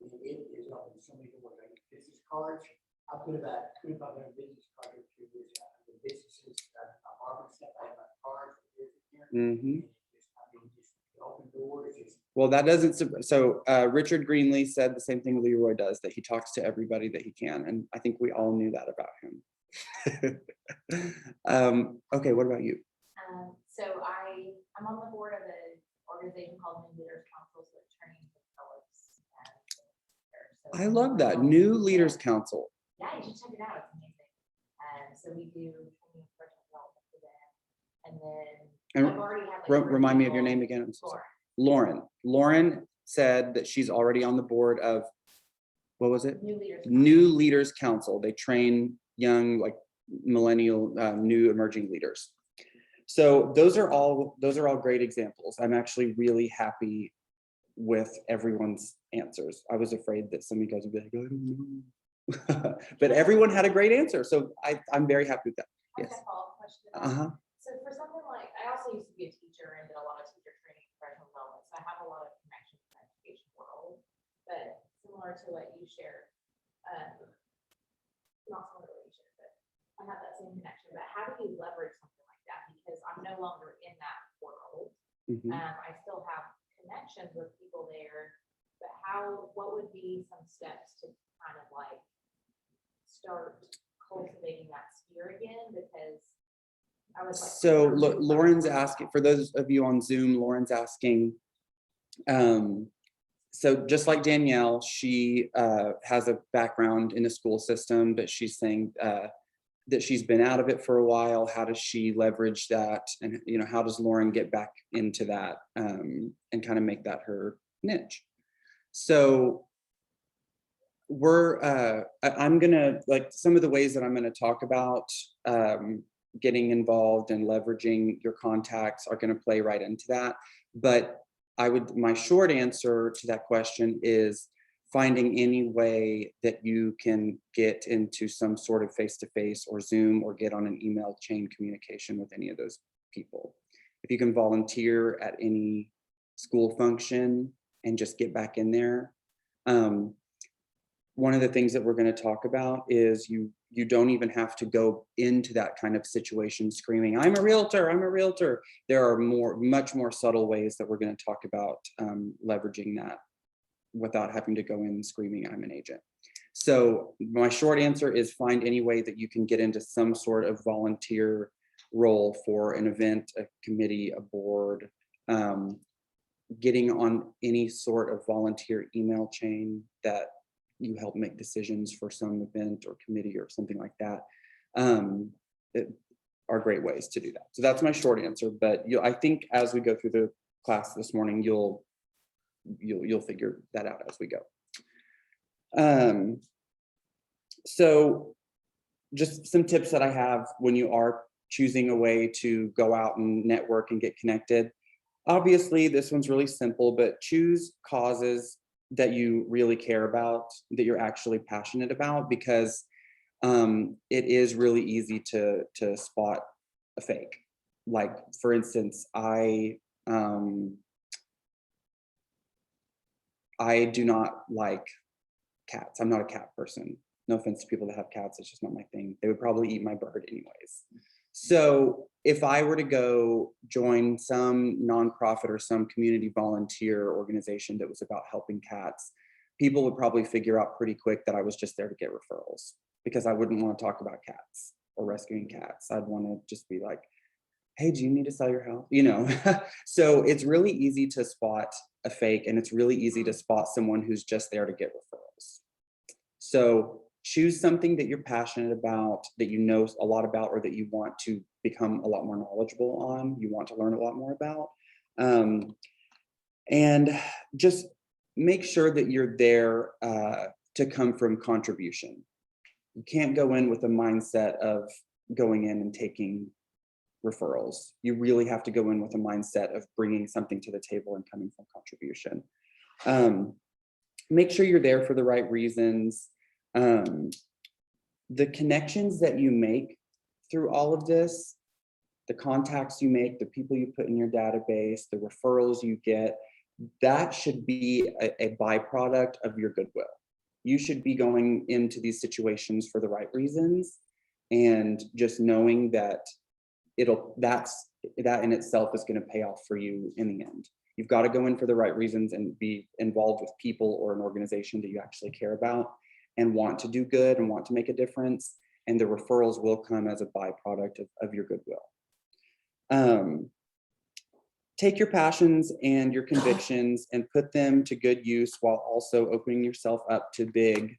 it is up in so many doors, like business cards. I put about 2,500 business cards through this, the businesses, apartment stuff, I have my cards. Mhm. Just open doors, just. Well, that doesn't, so Richard Greenlee said the same thing Leroy does, that he talks to everybody that he can, and I think we all knew that about him. Okay, what about you? So I'm on the board of an organization called New Leaders Council, so it trains and develops. I love that, New Leaders Council. Yeah, you should check it out. It's amazing. So we do training and professional development for them. And then And I've already had. like, remind me of your people- name again. I'm so sorry. Lauren, Lauren said that she's already on the board of, what was it? New Leaders. New Leaders Council. They train young, like millennial, new emerging leaders. So those are all great examples. I'm actually really happy with everyone's answers. I was afraid that some of you guys would be like, I don't know. But everyone had a great answer. So I'm very happy with that. I Yes. have a follow-up question to that. Uh-huh. So for something like, I also used to be a teacher and did a lot of teacher training, and professional development, so I have a lot of connections in the education world. But similar to what you shared, not similar to what you shared, but I have that same connection, but how do you leverage something like that? Because I'm no longer in that world. Mhm. I still have connections with people there, but what would be some steps to kind of like start cultivating that sphere again? Because I was like. So look, Lauren's asking, for those of you on Zoom, Lauren's asking, so just like Danielle, she has a background in the school system, but she's saying that she's been out of it for a while. How does she leverage that? And, you know, how does Lauren get back into that and kind of make that her niche? So I'm gonna, like, some of the ways that I'm gonna talk about getting involved and leveraging your contacts are gonna play right into that. But my short answer to that question is finding any way that you can get into some sort of face-to-face or Zoom or get on an email chain communication with any of those people. If you can volunteer at any school function and just get back in there, One of the things that we're going to talk about is you don't even have to go into that kind of situation screaming, I'm a realtor, I'm a realtor. There are much more subtle ways that we're going to talk about leveraging that without having to go in screaming, I'm an agent. So my short answer is find any way that you can get into some sort of volunteer role for an event, a committee, a board, getting on any sort of volunteer email chain that you help make decisions for some event or committee or something like that, are great ways to do that. So that's my short answer, but I think as we go through the class this morning, you'll figure that out as we go. So just some tips that I have when you are choosing a way to go out and network and get connected. Obviously, this one's really simple, but choose causes that you really care about, that you're actually passionate about, because it is really easy to spot a fake. Like, for instance, I do not like cats. I'm not a cat person. No offense to people that have cats, it's just not my thing. They would probably eat my bird anyways. So if I were to go join some nonprofit or some community volunteer organization that was about helping cats, people would probably figure out pretty quick that I was just there to get referrals, because I wouldn't want to talk about cats or rescuing cats. I'd want to just be like, hey, do you need to sell your house? You know, so it's really easy to spot a fake, and it's really easy to spot someone who's just there to get referrals. So choose something that you're passionate about, that you know a lot about, or that you want to become a lot more knowledgeable on, you want to learn a lot more about. And just make sure that you're there to come from contribution. You can't go in with a mindset of going in and taking referrals. You really have to go in with a mindset of bringing something to the table and coming from contribution. Make sure you're there for the right reasons. The connections that you make through all of this, the contacts you make, the people you put in your database, the referrals you get, that should be a byproduct of your goodwill. You should be going into these situations for the right reasons, and just knowing that that in itself is going to pay off for you in the end. You've got to go in for the right reasons and be involved with people or an organization that you actually care about and want to do good and want to make a difference. And the referrals will come as a byproduct of your goodwill. Take your passions and your convictions and put them to good use, while also opening yourself up to big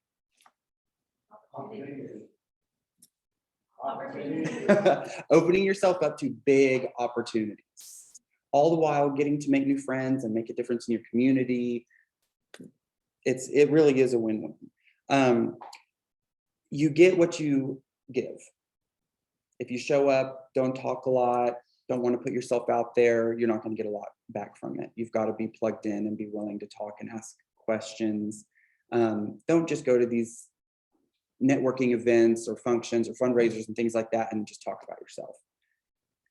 opening yourself up to big opportunities, all the while getting to make new friends and make a difference in your community. It really is a win-win. You get what you give. If you show up, don't talk a lot, don't want to put yourself out there, you're not going to get a lot back from it. You've got to be plugged in and be willing to talk and ask questions. Don't just go to these networking events or functions or fundraisers and things like that and just talk about yourself.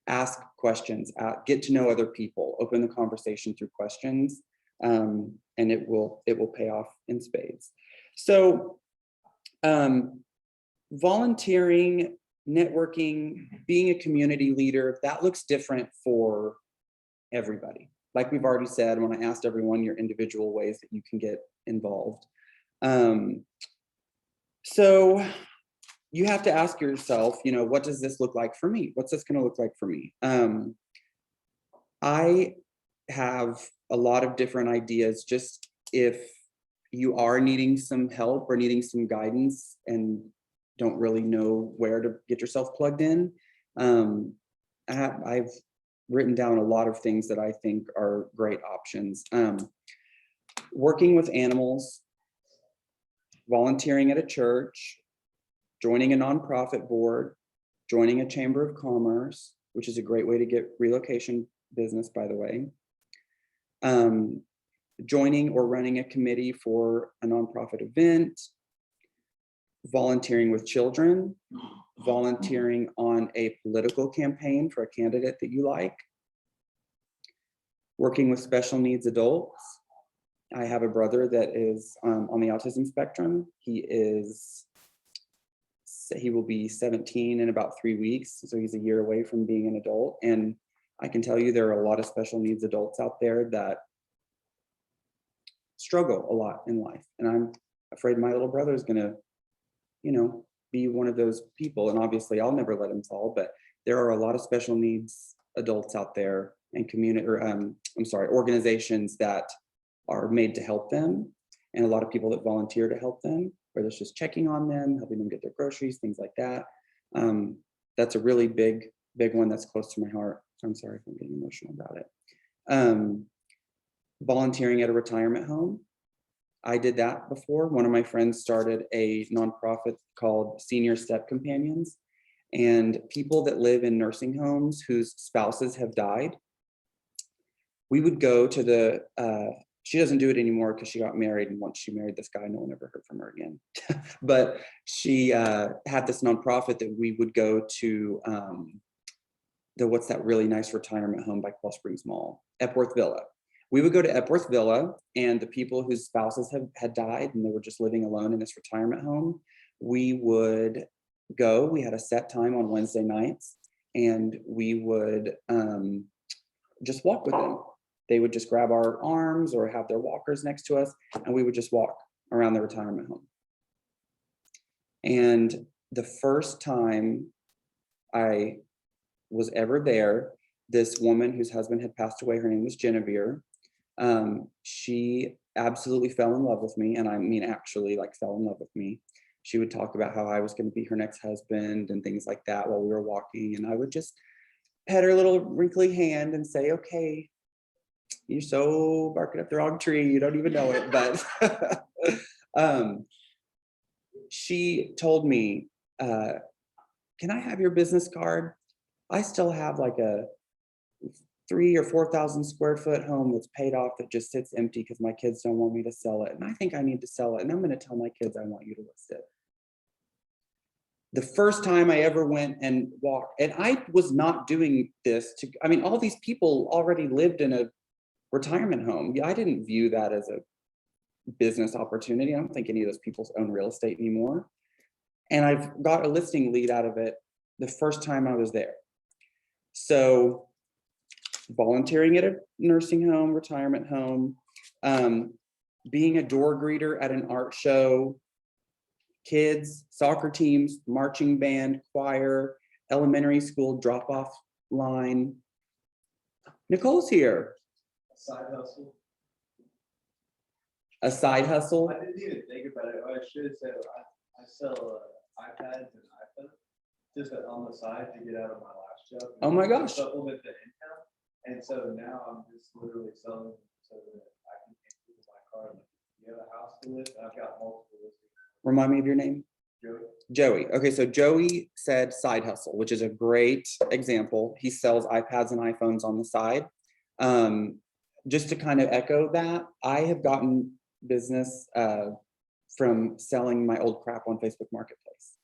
Ask questions, get to know other people, open the conversation through questions, and it will pay off in spades. So volunteering, networking, being a community leader, that looks different for everybody. Like we've already said, when I asked everyone your individual ways that you can get involved. So you have to ask yourself, what does this look like for me? What's this going to look like for me? I have a lot of different ideas. Just if you are needing some help or needing some guidance and don't really know where to get yourself plugged in, I've written down a lot of things that I think are great options. Working with animals, volunteering at a church, joining a nonprofit board, joining a chamber of commerce, which is a great way to get relocation business, by the way. Joining or running a committee for a nonprofit event, volunteering with children, volunteering on a political campaign for a candidate that you like, working with special needs adults, I have a brother that is on the autism spectrum. He will be 17 in about 3 weeks. So he's a year away from being an adult. And I can tell you there are a lot of special needs adults out there that struggle a lot in life. And I'm afraid my little brother is gonna, be one of those people. And obviously I'll never let him fall, but there are a lot of special needs adults out there and organizations that are made to help them. And a lot of people that volunteer to help them, whether it's just checking on them, helping them get their groceries, things like that. That's a really big one that's close to my heart. I'm sorry if I'm getting emotional about it. Volunteering at a retirement home. I did that before. One of my friends started a nonprofit called Senior Step Companions, and people that live in nursing homes whose spouses have died. We would go to she doesn't do it anymore because she got married, and once she married this guy, no one ever heard from her again. But she had this nonprofit that we would go to what's that really nice retirement home by Coral Springs Mall, Epworth Villa. We would go to Epworth Villa, and the people whose spouses had died and they were just living alone in this retirement home, we would go. We had a set time on Wednesday nights, and we would just walk with them. They would just grab our arms or have their walkers next to us, and we would just walk around the retirement home. And the first time I was ever there, this woman whose husband had passed away, her name was Genevieve. She absolutely fell in love with me. And I mean, actually like fell in love with me. She would talk about how I was going to be her next husband and things like that while we were walking. And I would just pet her little wrinkly hand and say, okay, you're so barking up the wrong tree, you don't even know it. But she told me, can I have your business card? I still have like a 3,000 or 4,000 square foot home that's paid off that just sits empty because my kids don't want me to sell it. And I think I need to sell it. And I'm going to tell my kids I want you to list it. The first time I ever went and walked, and I was not doing this all these people already lived in a retirement home. I didn't view that as a business opportunity. I don't think any of those people own real estate anymore. And I've got a listing lead out of it the first time I was there. So volunteering at a nursing home, retirement home, being a door greeter at an art show, kids, soccer teams, marching band, choir, elementary school drop-off line. Nicole's here. Side hustle. A side hustle. I didn't even think about it. I should have said, I sell iPads and iPhones just on the side to get out of my last job. Oh my gosh. Supplement the income. And so now I'm just literally selling so that I can pay people my car. You have a house to list. I've got multiple listings. Remind me of your name. Joey. Okay, so Joey said side hustle, which is a great example. He sells iPads and iPhones on the side. Just to kind of echo that, I have gotten business from selling my old crap on Facebook Marketplace.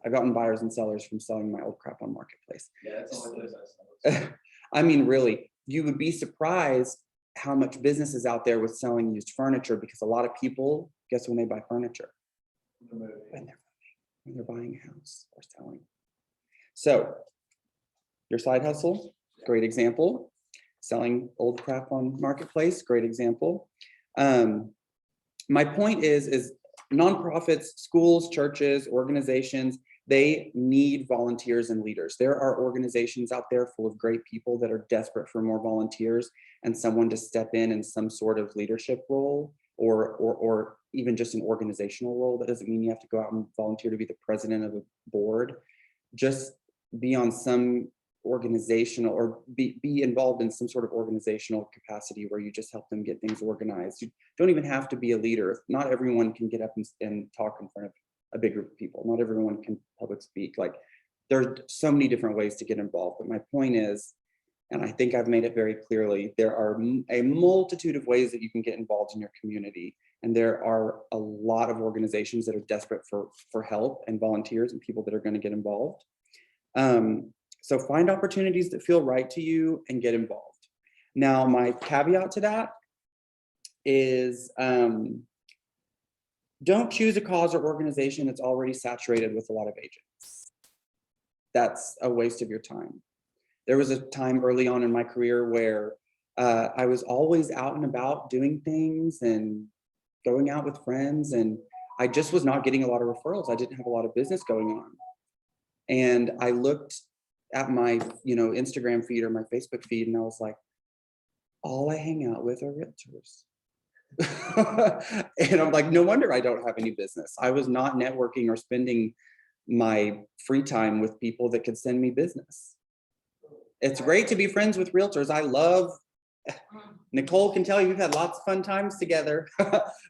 I've gotten buyers and sellers from selling my old crap on Marketplace. Yeah, that's the only place I sell. I mean, really, you would be surprised how much business is out there with selling used furniture, because a lot of people, guess when they buy furniture? When they're buying a house or selling. So your side hustle, great example. Selling old crap on Marketplace, great example. My point is nonprofits, schools, churches, organizations, they need volunteers and leaders. There are organizations out there full of great people that are desperate for more volunteers and someone to step in some sort of leadership role or even just an organizational role. That doesn't mean you have to go out and volunteer to be the president of a board. Just be on some organizational or be involved in some sort of organizational capacity where you just help them get things organized. You don't even have to be a leader. Not everyone can get up and talk in front of a big group of people. Not everyone can public speak. Like, there's so many different ways to get involved. But my point is, and I think I've made it very clearly, there are a multitude of ways that you can get involved in your community. And there are a lot of organizations that are desperate for help and volunteers and people that are going to get involved. So find opportunities that feel right to you and get involved. Now, my caveat to that, is don't choose a cause or organization that's already saturated with a lot of agents. That's a waste of your time. There was a time early on in my career where I was always out and about doing things and going out with friends, and I just was not getting a lot of referrals. I didn't have a lot of business going on. And I looked at my, Instagram feed or my Facebook feed, and I was like, all I hang out with are realtors. And I'm like, no wonder I don't have any business. I was not networking or spending my free time with people that could send me business. It's great to be friends with realtors. I love, Nicole can tell you, we've had lots of fun times together,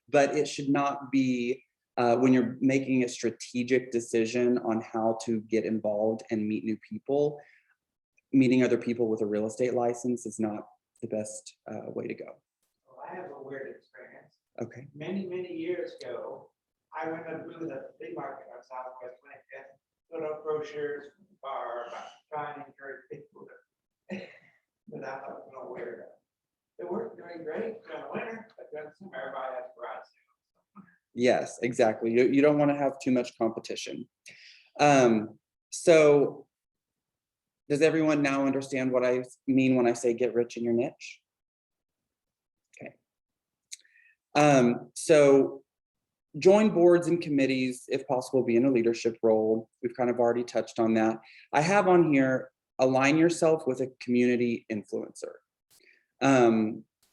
but it should not be when you're making a strategic decision on how to get involved and meet new people. Meeting other people with a real estate license is not the best way to go. Well, I have a weird experience. Okay. Many years ago, I went up to the flea market on Southwest 25th, put up brochures from the bar about trying to encourage people to, but I thought, weird. They weren't doing great during the winter, but during the summer, everybody has garage sales. Yes, exactly. You don't want to have too much competition. So does everyone now understand what I mean when I say get rich in your niche? Okay. So join boards and committees, if possible, be in a leadership role. We've kind of already touched on that. I have on here, align yourself with a community influencer.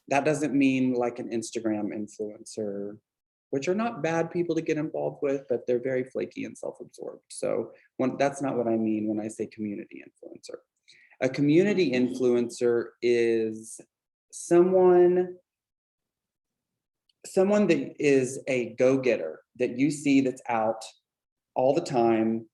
That doesn't mean like an Instagram influencer, which are not bad people to get involved with, but they're very flaky and self-absorbed. So that's not what I mean when I say community influencer. A community influencer is someone that is a go-getter that you see that's out all the time,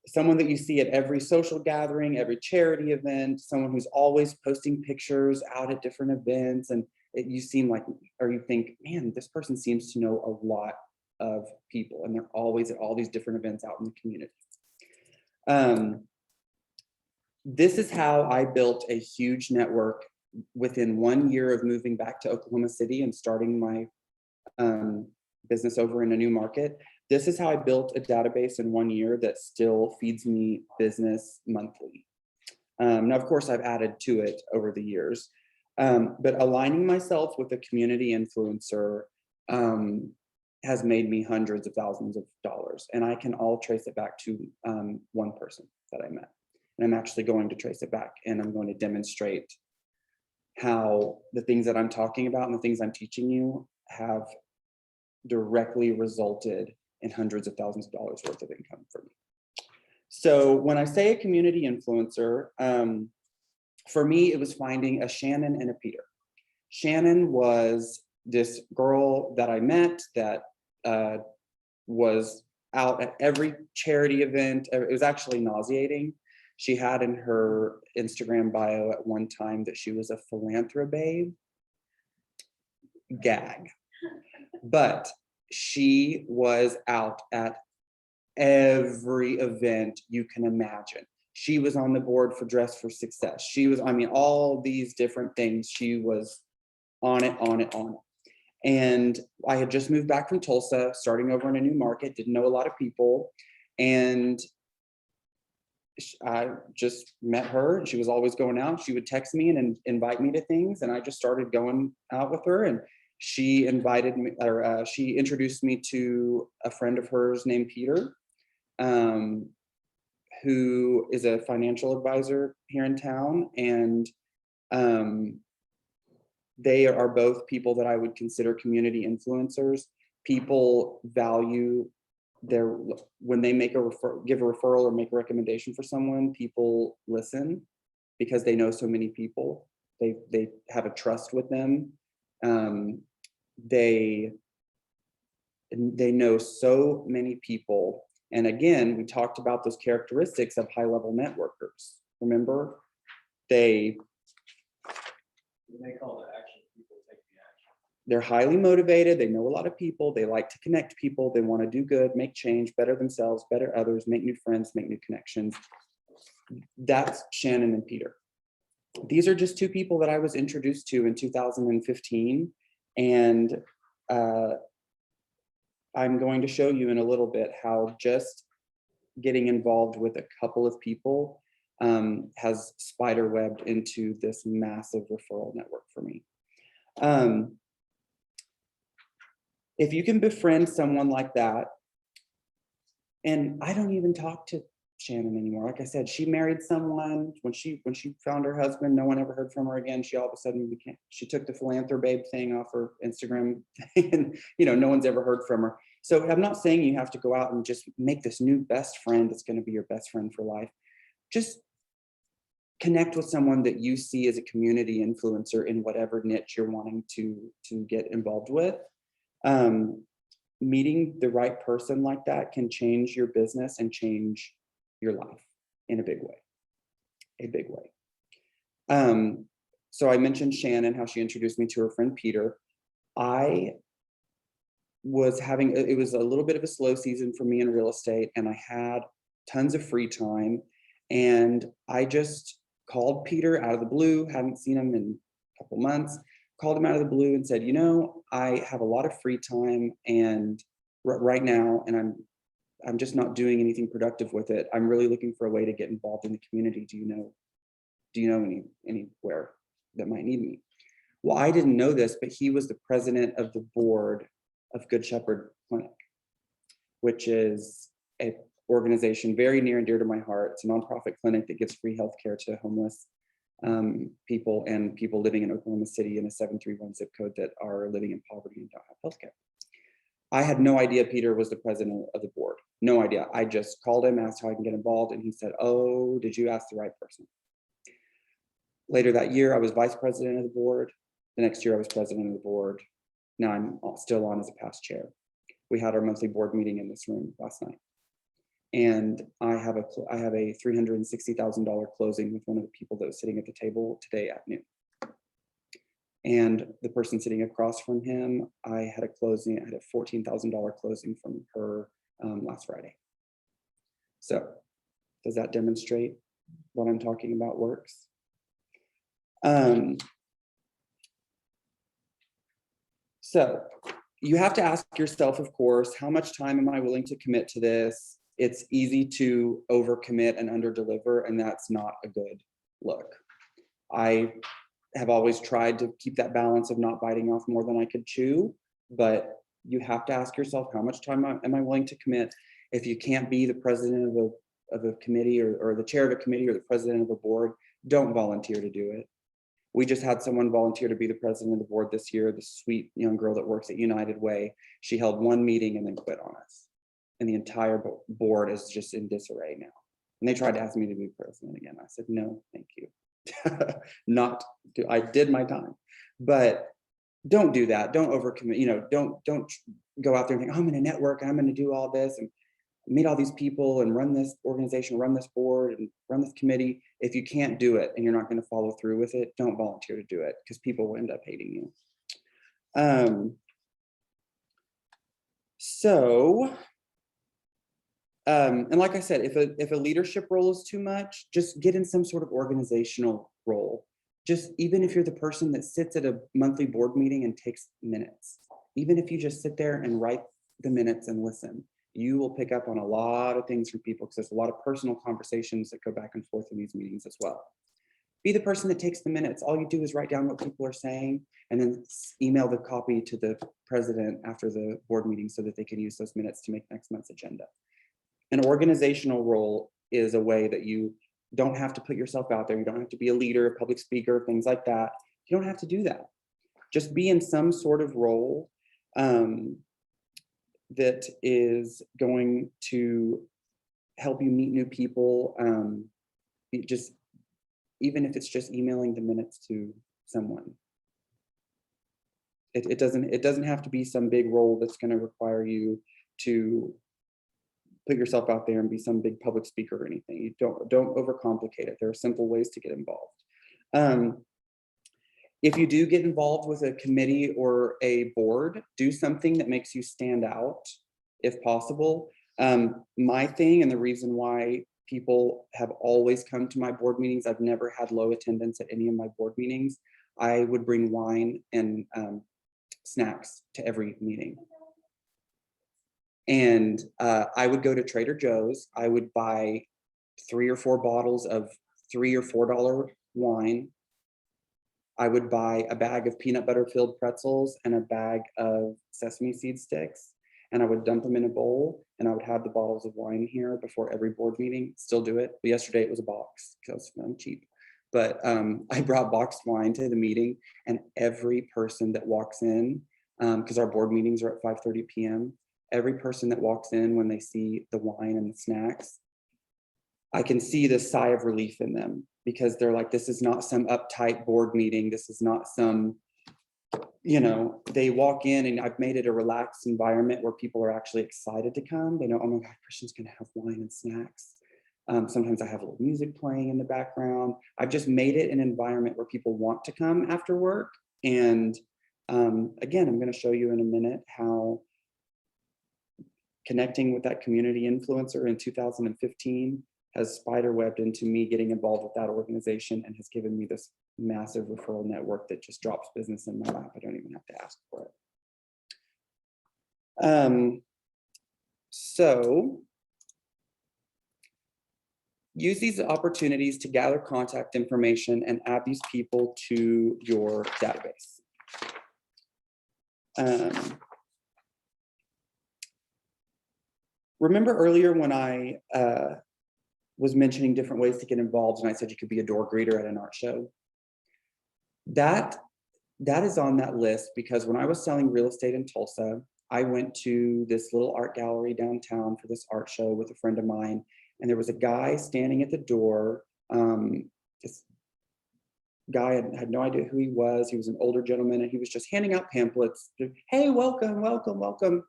someone that you see at every social gathering, every charity event, someone who's always posting pictures out at different events, and you seem like, or you think, man, this person seems to know a lot of people, and they're always at all these different events out in the community. This is how I built a huge network within 1 year of moving back to Oklahoma City and starting my business over in a new market. This is how I built a database in 1 year that still feeds me business monthly. Now, of course, I've added to it over the years, but aligning myself with a community influencer has made me hundreds of thousands of dollars, and I can all trace it back to one person that I met. And I'm actually going to trace it back, and I'm going to demonstrate how the things that I'm talking about and the things I'm teaching you have directly resulted in hundreds of thousands of dollars worth of income for me. So when I say a community influencer, for me, it was finding a Shannon and a Peter. Shannon was this girl that I met that was out at every charity event. It was actually nauseating. She had in her Instagram bio at one time that she was a philanthrobabe. Gag. But she was out at every event you can imagine. She was on the board for Dress for Success. She was, all these different things. She was on it. And I had just moved back from Tulsa, starting over in a new market, didn't know a lot of people. And I just met her, and she was always going out. She would text me and invite me to things, and I just started going out with her. And she invited me, or she introduced me to a friend of hers named Peter, who is a financial advisor here in town. And they are both people that I would consider community influencers. People value when they make give a referral or make a recommendation for someone, people listen because they know so many people. They have a trust with them. They know so many people. And again, we talked about those characteristics of high-level networkers. Remember, they call the action, people take the action. They're highly motivated. They know a lot of people. They like to connect people. They want to do good, make change, better themselves, better others, make new friends, make new connections. That's Shannon and Peter. These are just two people that I was introduced to in 2015. And I'm going to show you in a little bit how just getting involved with a couple of people has spider webbed into this massive referral network for me. If you can befriend someone like that, and I don't even talk to Shannon anymore. Like I said, she married someone when she found her husband, no one ever heard from her again. She all of a sudden became, she took the Philanthrobabe thing off her Instagram and no one's ever heard from her. So I'm not saying you have to go out and just make this new best friend that's going to be your best friend for life. Just connect with someone that you see as a community influencer in whatever niche you're wanting to get involved with. Meeting the right person like that can change your business and change your life in a big way. So I mentioned Shannon, how she introduced me to her friend Peter. I was having, it was a little bit of a slow season for me in real estate, and I had tons of free time, and I just called Peter out of the blue, hadn't seen him in a couple months, called him out of the blue and said, I have a lot of free time and right now, and I'm just not doing anything productive with it. I'm really looking for a way to get involved in the community. Do you know anywhere that might need me? Well, I didn't know this, but he was the president of the board of Good Shepherd Clinic, which is a organization very near and dear to my heart. It's a nonprofit clinic that gives free healthcare to homeless people and people living in Oklahoma City in a 731 zip code that are living in poverty and don't have healthcare. I had no idea Peter was the president of the board. No idea. I just called him, asked how I can get involved, and he said, "Oh, did you ask the right person?" Later that year, I was vice president of the board. The next year, I was president of the board. Now I'm still on as a past chair. We had our monthly board meeting in this room last night. And I have a $360,000 closing with one of the people that was sitting at the table today at noon. And the person sitting across from him, I had a $14,000 closing from her last Friday. So does that demonstrate what I'm talking about works? So you have to ask yourself, of course, how much time am I willing to commit to this? It's easy to overcommit and underdeliver, and that's not a good look. I have always tried to keep that balance of not biting off more than I could chew, but you have to ask yourself, how much time am I willing to commit? If you can't be the president of a committee or the chair of a committee or the president of a board, don't volunteer to do it. We just had someone volunteer to be the president of the board this year, the sweet young girl that works at United Way. She held one meeting and then quit on us. And the entire board is just in disarray now. And they tried to ask me to be president again. I said, no, thank you. I did my time, but don't do that. Don't overcommit, don't go out there and think, oh, I'm gonna network and I'm gonna do all this and meet all these people and run this organization, run this board and run this committee. If you can't do it and you're not going to follow through with it, don't volunteer to do it because people will end up hating you. And like I said, if a leadership role is too much, just get in some sort of organizational role. Just even if you're the person that sits at a monthly board meeting and takes minutes, even if you just sit there and write the minutes and listen, you will pick up on a lot of things from people because there's a lot of personal conversations that go back and forth in these meetings as well. Be the person that takes the minutes. All you do is write down what people are saying and then email the copy to the president after the board meeting so that they can use those minutes to make next month's agenda. An organizational role is a way that you don't have to put yourself out there. You don't have to be a leader, a public speaker, things like that. You don't have to do that. Just be in some sort of role that is going to help you meet new people. Even if it's just emailing the minutes to someone. It doesn't have to be some big role that's going to require you to put yourself out there and be some big public speaker or anything. You don't overcomplicate it. There are simple ways to get involved. If you do get involved with a committee or a board, do something that makes you stand out, if possible. My thing, and the reason why people have always come to my board meetings, I've never had low attendance at any of my board meetings. I would bring wine and snacks to every meeting. And I would go to Trader Joe's, I would buy 3 or 4 bottles of $3 or $4 wine. I would buy a bag of peanut butter filled pretzels and a bag of sesame seed sticks. And I would dump them in a bowl and I would have the bottles of wine here before every board meeting, still do it. But yesterday it was a box because I was feeling cheap. But I brought boxed wine to the meeting and every person that walks in, because our board meetings are at 5:30 p.m. Every person that walks in when they see the wine and the snacks, I can see the sigh of relief in them because they're like, this is not some uptight board meeting. This is not some, they walk in and I've made it a relaxed environment where people are actually excited to come. They know, oh my God, Christian's gonna have wine and snacks. Sometimes I have a little music playing in the background. I've just made it an environment where people want to come after work. And again, I'm gonna show you in a minute how connecting with that community influencer in 2015 has spiderwebbed into me getting involved with that organization and has given me this massive referral network that just drops business in my lap. I don't even have to ask for it. So use these opportunities to gather contact information and add these people to your database. Remember earlier when I was mentioning different ways to get involved and I said you could be a door greeter at an art show? That is on that list because when I was selling real estate in Tulsa, I went to this little art gallery downtown for this art show with a friend of mine, and there was a guy standing at the door. This guy had no idea who he was. He was an older gentleman, and he was just handing out pamphlets. Hey, welcome, welcome, welcome.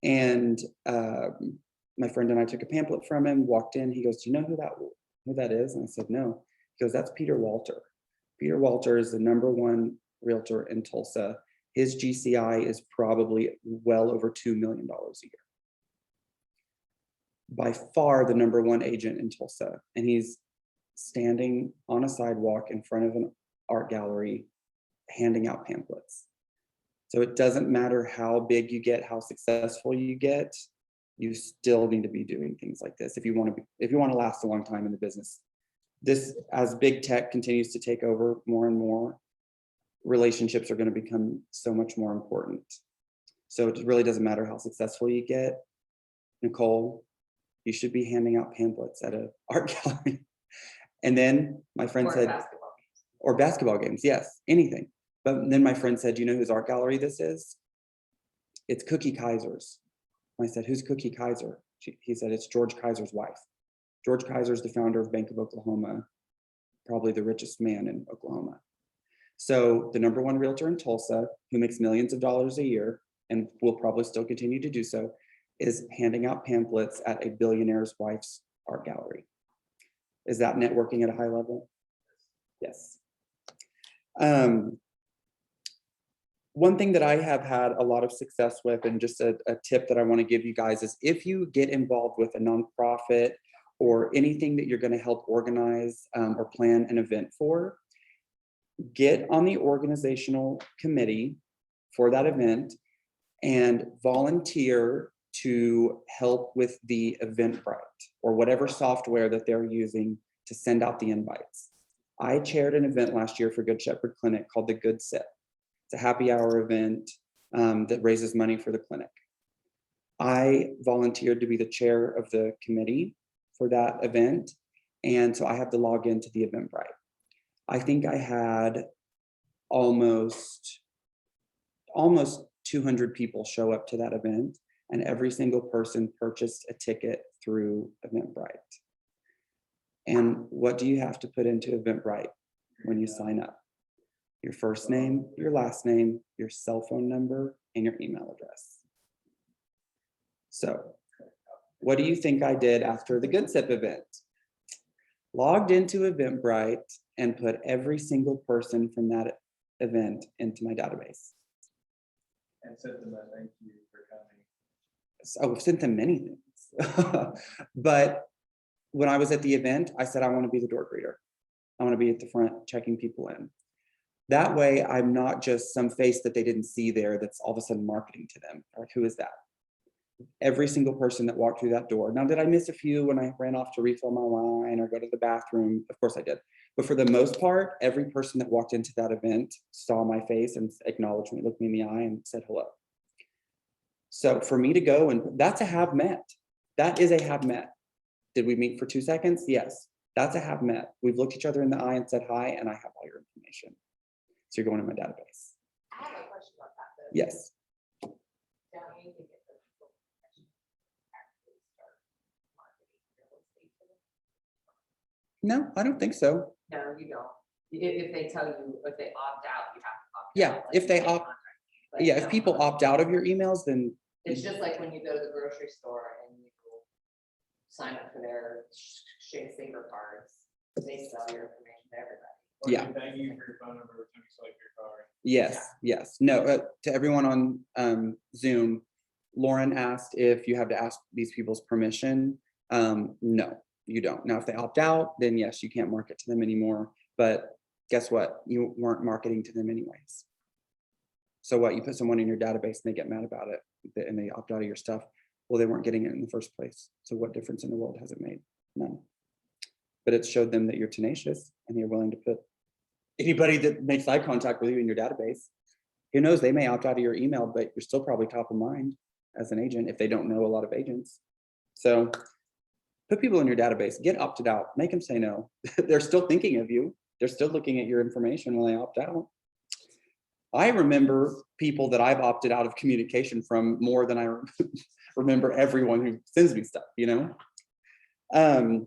And my friend and I took a pamphlet from him, walked in. He goes, do you know who that is? And I said, no. He goes, that's Peter Walter. Peter Walter is the #1 realtor in Tulsa. His GCI is probably well over $2 million a year. By far the #1 agent in Tulsa. And he's standing on a sidewalk in front of an art gallery, handing out pamphlets. So it doesn't matter how big you get, how successful you get, you still need to be doing things like this if you want to last a long time in the business. This, as big tech continues to take over more and more, relationships are going to become so much more important. So it really doesn't matter how successful you get. Nicole, you should be handing out pamphlets at an art gallery. And then my friend said, or basketball games, yes, anything. But then my friend said, you know whose art gallery this is? It's Cookie Kaiser's. I said, who's Cookie Kaiser? He said, it's George Kaiser's wife. George Kaiser is the founder of Bank of Oklahoma, probably the richest man in Oklahoma. So the #1 realtor in Tulsa, who makes millions of dollars a year, and will probably still continue to do so, is handing out pamphlets at a billionaire's wife's art gallery. Is that networking at a high level? Yes. One thing that I have had a lot of success with, and just a tip that I want to give you guys, is if you get involved with a nonprofit or anything that you're going to help organize or plan an event for, get on the organizational committee for that event and volunteer to help with the Eventbrite or whatever software that they're using to send out the invites. I chaired an event last year for Good Shepherd Clinic called the Good Sip. It's a happy hour event that raises money for the clinic. I volunteered to be the chair of the committee for that event. And so I have to log into the Eventbrite. I think I had almost 200 people show up to that event, and every single person purchased a ticket through Eventbrite. And what do you have to put into Eventbrite when you sign up? Your first name, your last name, your cell phone number, and your email address. So what do you think I did after the Good Sip event? Logged into Eventbrite and put every single person from that event into my database. And sent them a thank you for coming. So I've sent them many things. But when I was at the event, I said, I want to be the door greeter. I want to be at the front checking people in. That way, I'm not just some face that they didn't see there that's all of a sudden marketing to them. Like, who is that? Every single person that walked through that door. Now, did I miss a few when I ran off to refill my wine or go to the bathroom? Of course I did. But for the most part, every person that walked into that event saw my face and acknowledged me, looked me in the eye and said hello. So for me to go, and that's a have met. That is a have met. Did we meet for 2 seconds? Yes, that's a have met. We've looked each other in the eye and said hi, and I have all your information. So you're going in my database. I have a question about that though. Yes. Don't you think it's a people actually start marketing real estate to them? No, I don't think so. No, you don't. If they tell you, if they opt out, you have to opt out. Yeah, like, if they you can't opt- contact me, but Yeah, if no. people opt out of your emails, then It's just like when you go to the grocery store and you sign up for their Shea Saver cards, they sell your information to everybody. Or Yeah. Thank you for your phone number, every time you swipe your card. yes, yes. No, to everyone on Zoom, Lauren asked if you have to ask these people's permission. No, you don't. Now, if they opt out, then yes, you can't market to them anymore. But guess what? You weren't marketing to them anyways. So what? You put someone in your database and they get mad about it and they opt out of your stuff. Well, they weren't getting it in the first place. So what difference in the world has it made? None. But it showed them that you're tenacious and you're willing to put anybody that makes eye contact with you in your database. Who knows, they may opt out of your email, but you're still probably top of mind as an agent if they don't know a lot of agents. So put people in your database, get opted out, make them say no. They're still thinking of you. They're still looking at your information when they opt out. I remember people that I've opted out of communication from more than I remember everyone who sends me stuff, you know?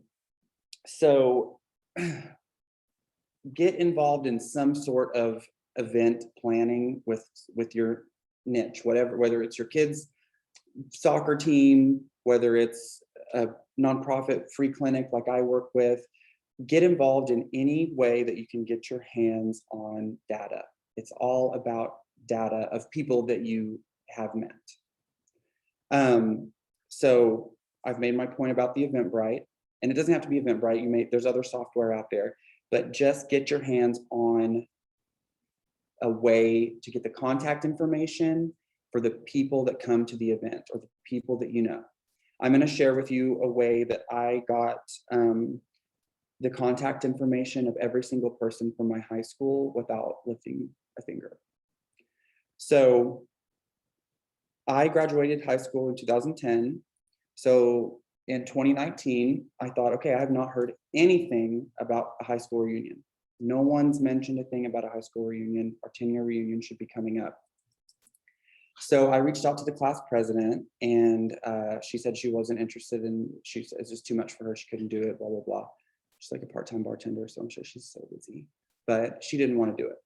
So get involved in some sort of event planning with your niche, whether it's your kids' soccer team, whether it's a nonprofit free clinic like I work with. Get involved in any way that you can get your hands on data. It's all about data of people that you have met. So I've made my point about the Eventbrite, and it doesn't have to be Eventbrite. There's other software out there, but just get your hands on a way to get the contact information for the people that come to the event or the people that you know. I'm going to share with you a way that I got the contact information of every single person from my high school without lifting a finger. So I graduated high school in 2010. So in 2019, I thought, okay, I have not heard anything about a high school reunion. No one's mentioned a thing about a high school reunion. Our 10-year reunion should be coming up. So I reached out to the class president and she said she wasn't interested in, she said it's just too much for her. She couldn't do it, blah, blah, blah. She's like a part-time bartender, so I'm sure she's so busy, but she didn't want to do it.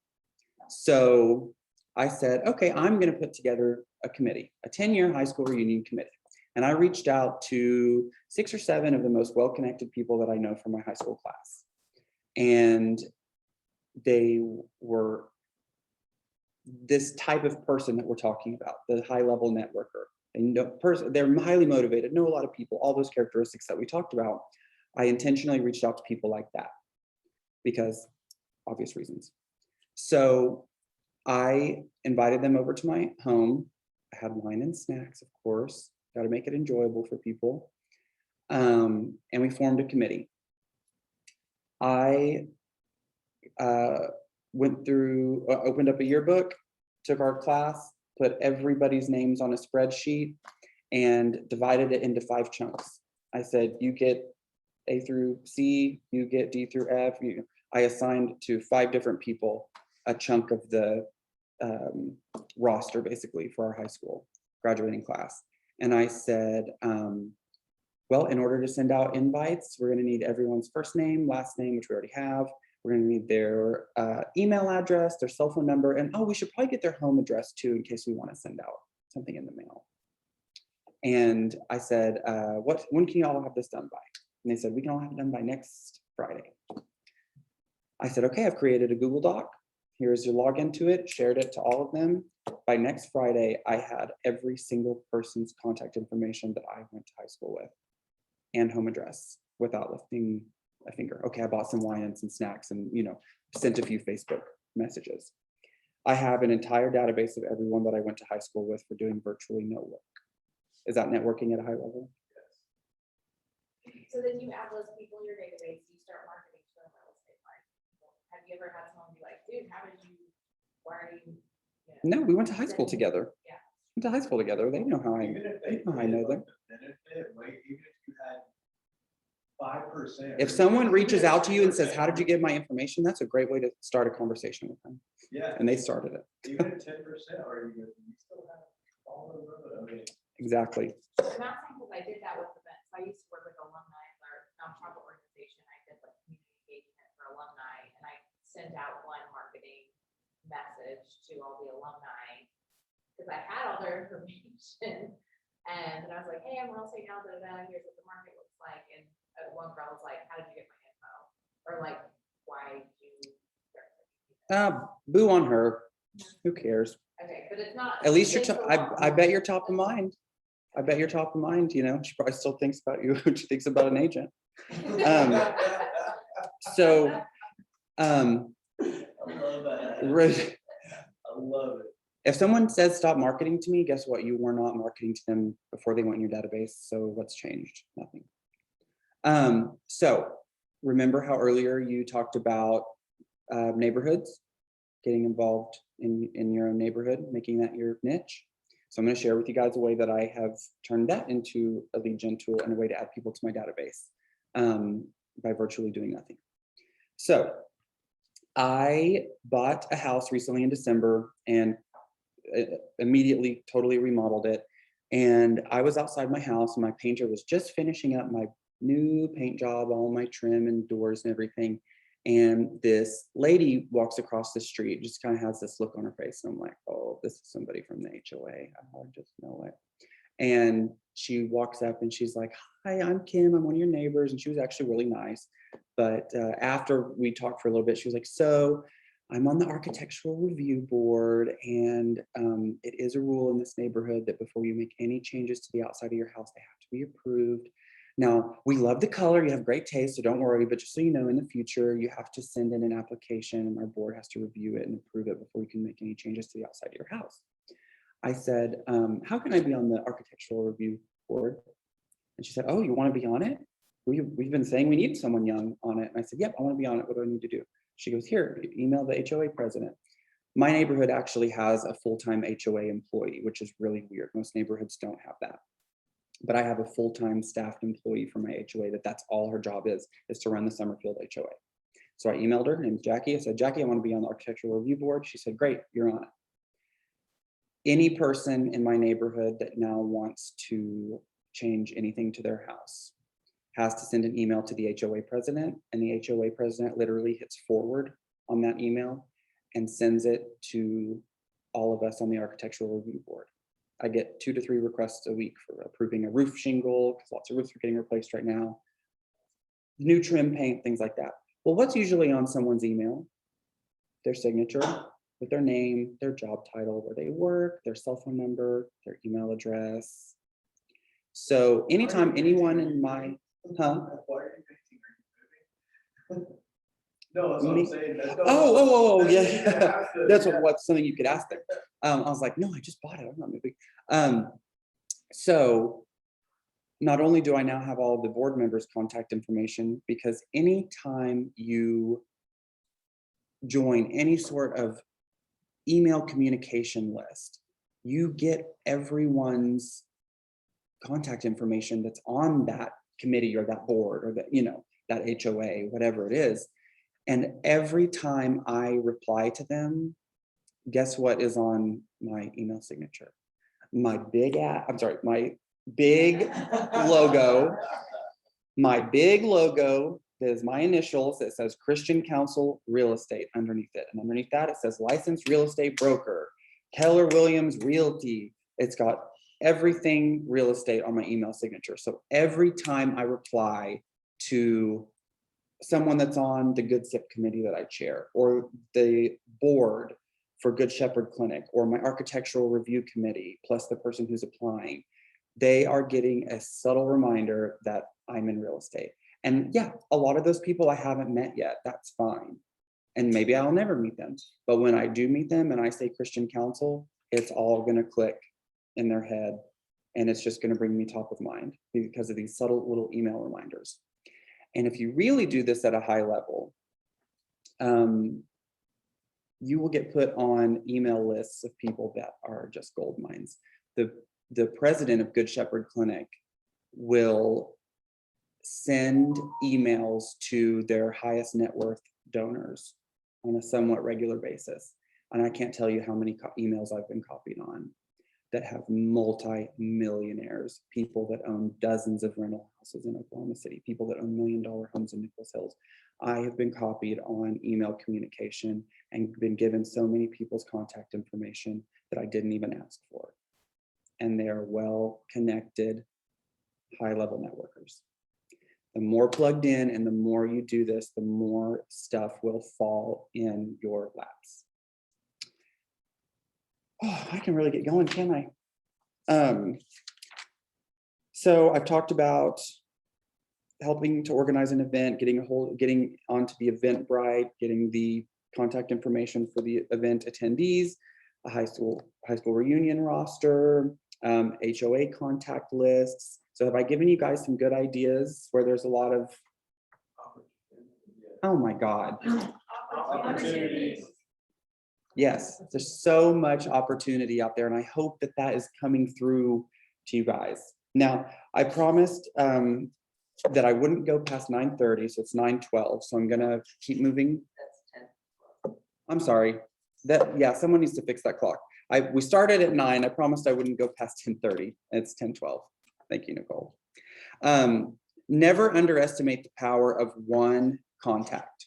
So I said, okay, I'm going to put together a committee, a 10-year high school reunion committee. And I reached out to 6 or 7 of the most well-connected people that I know from my high school class. And they were this type of person that we're talking about, the high-level networker. They're highly motivated, know a lot of people, all those characteristics that we talked about. I intentionally reached out to people like that because obvious reasons. So I invited them over to my home. I had wine and snacks, of course. Got to make it enjoyable for people. And we formed a committee. I went through, opened up a yearbook, took our class, put everybody's names on a spreadsheet, and divided it into 5 chunks. I said, you get A through C, you get D through F. I assigned to 5 different people a chunk of the roster, basically, for our high school graduating class. And I said, well, in order to send out invites, we're going to need everyone's first name, last name, which we already have. We're going to need their email address, their cell phone number, and oh, we should probably get their home address too, in case we want to send out something in the mail. And I said, when can you all have this done by? And they said, we can all have it done by next Friday. I said, okay, I've created a Google Doc. Here's your login to it, shared it to all of them. By next Friday, I had every single person's contact information that I went to high school with and home address without lifting a finger. Okay, I bought some wine and some snacks and, sent a few Facebook messages. I have an entire database of everyone that I went to high school with for doing virtually no work. Is that networking at a high level? So then you add those people in your database, you start marketing to them real estate. Like, have you ever had someone be like, dude, how did you, why are you? No, we went to high school together. Yeah. Went to high school together. They know how Even if they I know them. benefit, like, even if you had 5%. If someone reaches out to you and says, how did you get my information? That's a great way to start a conversation with them. Yeah, And they started it. even at 10%, or you still have all the road. I mean, Exactly. I'm not saying because I did that with events. I used to work with alumni or nonprofit organization. I did like community engagement for alumni and I sent out one marketing message to all the alumni because I had all their information. And I was like, hey, I'm real estate now, here's what the market looks like. And one girl was like, how did you get my info? Or like, why did you? Boo on her. Who cares? Okay, but it's not. At least you're, it's a I lot. bet you're top of mind. I bet you're top of mind, you know, she probably still thinks about you. She thinks about an agent. So, I love that. I love it. if someone says stop marketing to me, guess what? You were not marketing to them before they went in your database. So what's changed? Nothing. So remember how earlier you talked about neighborhoods, getting involved in your own neighborhood, making that your niche. So I'm going to share with you guys a way that I have turned that into a lead gen tool and a way to add people to my database by virtually doing nothing. So I bought a house recently in December and immediately totally remodeled it. And I was outside my house and my painter was just finishing up my new paint job, all my trim and doors and everything. And this lady walks across the street, just kind of has this look on her face. And I'm like, oh, this is somebody from the HOA. I just know it. And she walks up and she's like, hi, I'm Kim. I'm one of your neighbors. And she was actually really nice. But after we talked for a little bit, she was like, so I'm on the architectural review board. And it is a rule in this neighborhood that before you make any changes to the outside of your house, they have to be approved. Now, we love the color, you have great taste, so don't worry, but just so you know, in the future, you have to send in an application and our board has to review it and approve it before you can make any changes to the outside of your house. I said, how can I be on the architectural review board? And she said, oh, you want to be on it? We've been saying we need someone young on it. And I said, yep, I want to be on it. What do I need to do? She goes, here, email the HOA president. My neighborhood actually has a full-time HOA employee, which is really weird. Most neighborhoods don't have that. But I have a full-time staffed employee for my HOA that's all her job is to run the Summerfield HOA. So I emailed her, her name's Jackie. I said, Jackie, I want to be on the architectural review board. She said, great, you're on it. Any person in my neighborhood that now wants to change anything to their house has to send an email to the HOA president, and the HOA president literally hits forward on that email and sends it to all of us on the architectural review board. I get 2 to 3 requests a week for approving a roof shingle, because lots of roofs are getting replaced right now. New trim paint, things like that. Well, what's usually on someone's email? Their signature with their name, their job title, where they work, their cell phone number, their email address. So anytime anyone in my, Why are you painting? Are you moving? No, that's what Me? I'm saying. Oh, That's yeah. what you have to- That's what's something you could ask them. I was like, no, I just bought it. I'm not moving. So not only do I now have all of the board members' contact information, because anytime you join any sort of email communication list, you get everyone's contact information that's on that committee or that board or that, you know, that HOA, whatever it is. And every time I reply to them, guess what is on my email signature? My big logo, that is my initials that says Christian Council Real Estate underneath it. And underneath that, it says licensed real estate broker, Keller Williams Realty. It's got everything real estate on my email signature. So every time I reply to someone that's on the Good SIP committee that I chair, or the board for Good Shepherd Clinic, or my architectural review committee, plus the person who's applying, they are getting a subtle reminder that I'm in real estate. And yeah, a lot of those people I haven't met yet, that's fine. And maybe I'll never meet them. But when I do meet them and I say Christian Council, it's all gonna click in their head. And it's just gonna bring me top of mind because of these subtle little email reminders. And if you really do this at a high level, you will get put on email lists of people that are just gold mines. The president of Good Shepherd Clinic will send emails to their highest net worth donors on a somewhat regular basis. And I can't tell you how many emails I've been copied on that have multi-millionaires, people that own dozens of rental houses in Oklahoma City, people that own $1 million homes in Nichols Hills. I have been copied on email communication and been given so many people's contact information that I didn't even ask for. And they are well-connected, high-level networkers. The more plugged in and the more you do this, the more stuff will fall in your laps. Oh, I can really get going, can't I? So I've talked about helping to organize an event, getting onto the Eventbrite, getting the contact information for the event attendees, a high school reunion roster, HOA contact lists. So have I given you guys some good ideas where there's a lot of, oh my God. Opportunities. Yes, there's so much opportunity out there, and I hope that that is coming through to you guys. Now, I promised that I wouldn't go past 9:30, so it's 9:12. So I'm gonna keep moving. I'm sorry. Yeah, someone needs to fix that clock. We started at 9. I promised I wouldn't go past 10:30. It's 10:12. Thank you, Nicole. Never underestimate the power of one contact.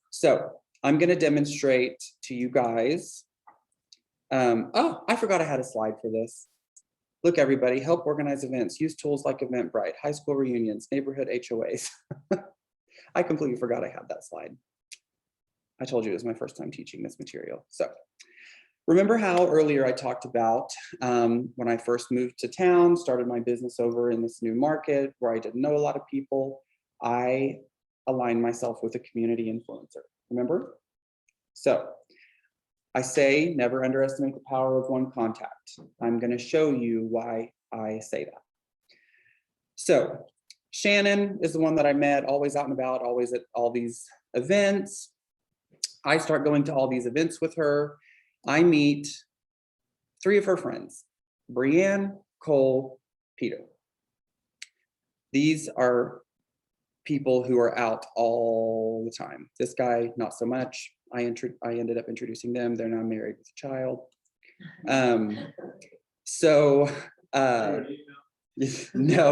So I'm going to demonstrate to you guys. Oh, I forgot I had a slide for this. Look, everybody, help organize events. Use tools like Eventbrite, high school reunions, neighborhood HOAs. I completely forgot I had that slide. I told you it was my first time teaching this material. So remember how earlier I talked about when I first moved to town, started my business over in this new market where I didn't know a lot of people. I aligned myself with a community influencer. Remember? So I say never underestimate the power of one contact. I'm going to show you why I say that. So Shannon is the one that I met, always out and about, always at all these events. I start going to all these events with her. I meet 3 of her friends, Brianne, Cole, Peter. These are people who are out all the time. This guy, not so much. I ended up introducing them. They're now married with a child. No,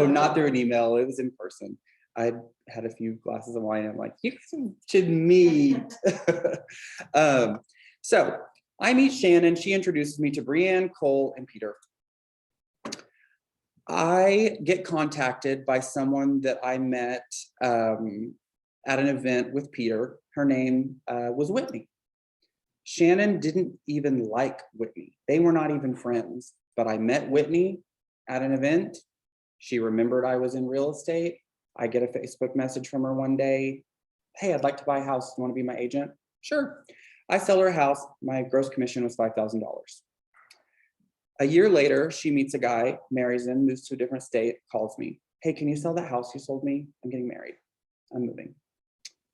not through an email. It was in person. I had a few glasses of wine. I'm like, you should meet. So I meet Shannon. She introduces me to Brianne, Cole, and Peter. I get contacted by someone that I met at an event with Peter. Her name was Whitney. Shannon didn't even like Whitney. They were not even friends, but I met Whitney at an event. She remembered I was in real estate. I get a Facebook message from her one day. Hey, I'd like to buy a house. You want to be my agent? Sure. I sell her a house. My gross commission was $5,000. A year later, she meets a guy, marries him, moves to a different state, calls me. Hey, can you sell that house you sold me? I'm getting married. I'm moving.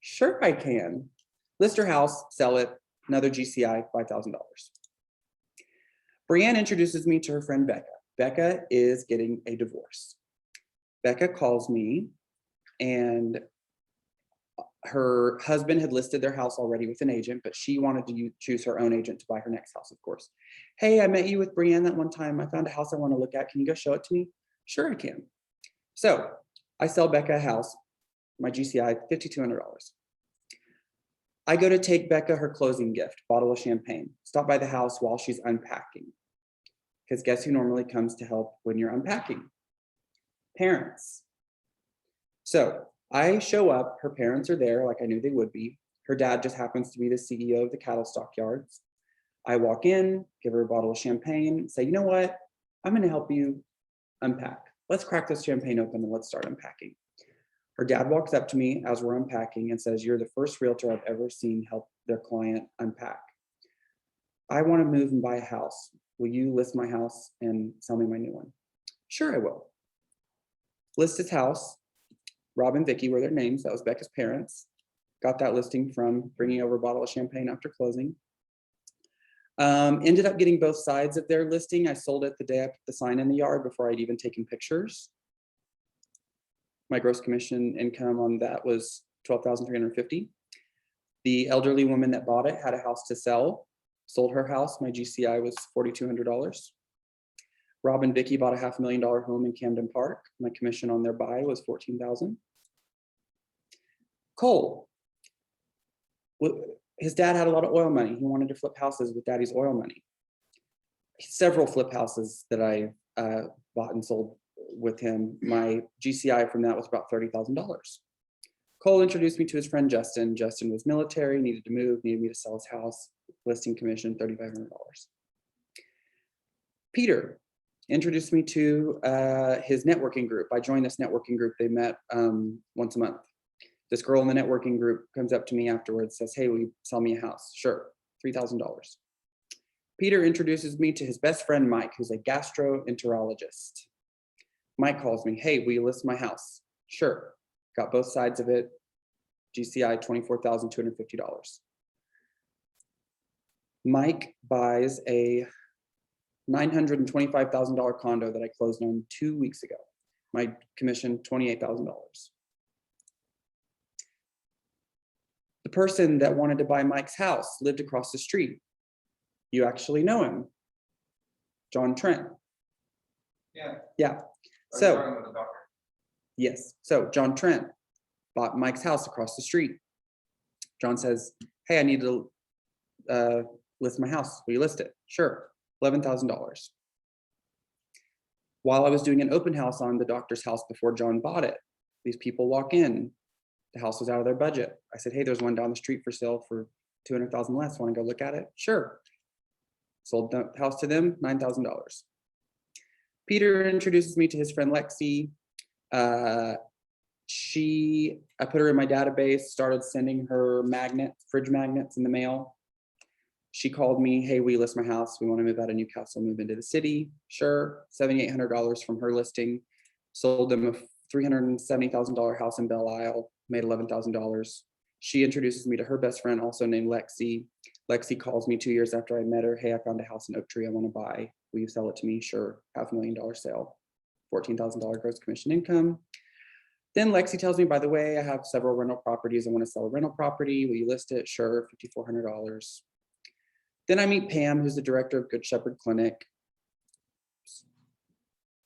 Sure, I can. List her house, sell it, another GCI, $5,000. Brianne introduces me to her friend Becca. Becca is getting a divorce. Becca calls me, and her husband had listed their house already with an agent, but she wanted to choose her own agent to buy her next house, of course. Hey, I met you with Brianne that one time. I found a house I want to look at. Can you go show it to me? Sure, I can. So I sell Becca a house, my GCI, $5,200. I go to take Becca her closing gift, bottle of champagne. Stop by the house while she's unpacking. Because guess who normally comes to help when you're unpacking? Parents. So I show up, her parents are there like I knew they would be. Her dad just happens to be the CEO of the cattle stockyards. I walk in, give her a bottle of champagne, say, you know what? I'm gonna help you unpack. Let's crack this champagne open and let's start unpacking. Her dad walks up to me as we're unpacking and says, "You're the first realtor I've ever seen help their client unpack. I want to move and buy a house. Will you list my house and sell me my new one?" "Sure, I will." List his house. Rob and Vicky were their names. That was Becca's parents. Got that listing from bringing over a bottle of champagne after closing. Ended up getting both sides of their listing. I sold it the day I put the sign in the yard before I'd even taken pictures. My gross commission income on that was $12,350. The elderly woman that bought it had a house to sell, sold her house. My GCI was $4,200. Rob and Vicky bought a $500,000 home in Camden Park. My commission on their buy was $14,000. Cole, his dad had a lot of oil money. He wanted to flip houses with daddy's oil money. Several flip houses that I bought and sold with him. My GCI from that was about $30,000. Cole introduced me to his friend Justin. Justin was military, needed to move, needed me to sell his house. Listing commission, $3,500. Peter introduced me to his networking group. I joined this networking group. They met once a month. This girl in the networking group comes up to me afterwards, says, "Hey, will you sell me a house?" "Sure," $3,000. Peter introduces me to his best friend, Mike, who's a gastroenterologist. Mike calls me, "Hey, will you list my house?" "Sure." Got both sides of it. GCI, $24,250. Mike buys a $925,000 condo that I closed on 2 weeks ago. My commission, $28,000. The person that wanted to buy Mike's house lived across the street. You actually know him, John Trent. Yeah. Yeah. So, yes. So John Trent bought Mike's house across the street. John says, "Hey, I need to list my house. Will you list it?" "Sure." $11,000. While I was doing an open house on the doctor's house before John bought it, these people walk in. The house was out of their budget. I said, "Hey, there's one down the street for sale for $200,000 less. Want to go look at it?" "Sure." Sold the house to them, $9,000. Peter introduces me to his friend Lexi. I put her in my database, started sending her fridge magnets in the mail. She called me, "Hey, we list my house. We want to move out of Newcastle, move into the city." "Sure." $7,800 from her listing. Sold them a $370,000 house in Belle Isle, made $11,000. She introduces me to her best friend, also named Lexi. Lexi calls me 2 years after I met her. "Hey, I found a house in Oak Tree I want to buy. Will you sell it to me?" "Sure." $500,000 sale, $14,000 gross commission income. Then Lexi tells me, "By the way, I have several rental properties. I want to sell a rental property. Will you list it?" "Sure." $5,400. Then I meet Pam, who's the director of Good Shepherd Clinic.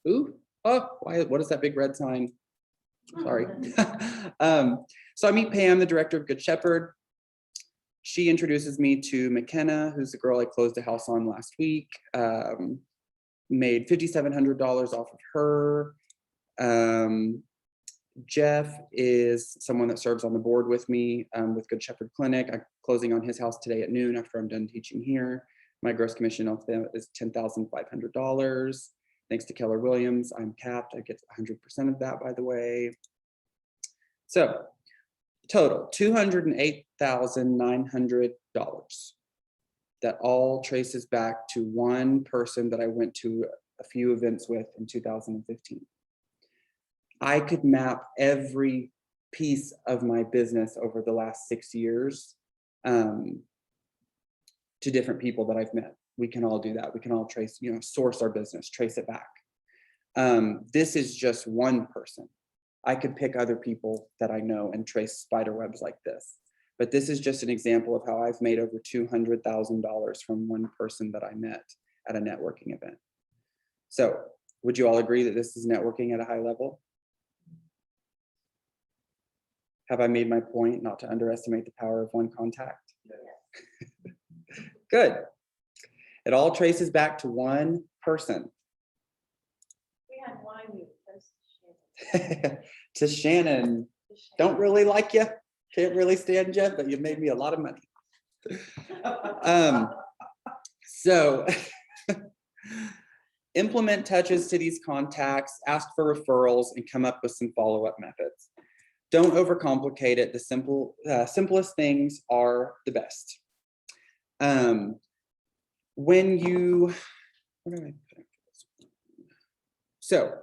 Ooh, oh, what is that big red sign? Sorry. So I meet Pam, the director of Good Shepherd. She introduces me to McKenna, who's the girl I closed a house on last week. Made $5,700 off of her. Jeff is someone that serves on the board with me with Good Shepherd Clinic. I'm closing on his house today at noon after I'm done teaching here. My gross commission off them is $10,500. Thanks to Keller Williams, I'm capped. I get 100% of that, by the way. So total $208,900. That all traces back to one person that I went to a few events with in 2015. I could map every piece of my business over the last 6 years to different people that I've met. We can all do that. We can all trace, source our business, trace it back. This is just one person. I could pick other people that I know and trace spider webs like this. But this is just an example of how I've made over $200,000 from one person that I met at a networking event. So would you all agree that this is networking at a high level? Have I made my point not to underestimate the power of one contact? Yeah. Good. It all traces back to one person. We had wine, we toast To Shannon. Don't really like you. Can't really stand you, but you made me a lot of money. So implement touches to these contacts, ask for referrals, and come up with some follow-up methods. don't overcomplicate it. The simplest things are the best. When you, what do I put? So,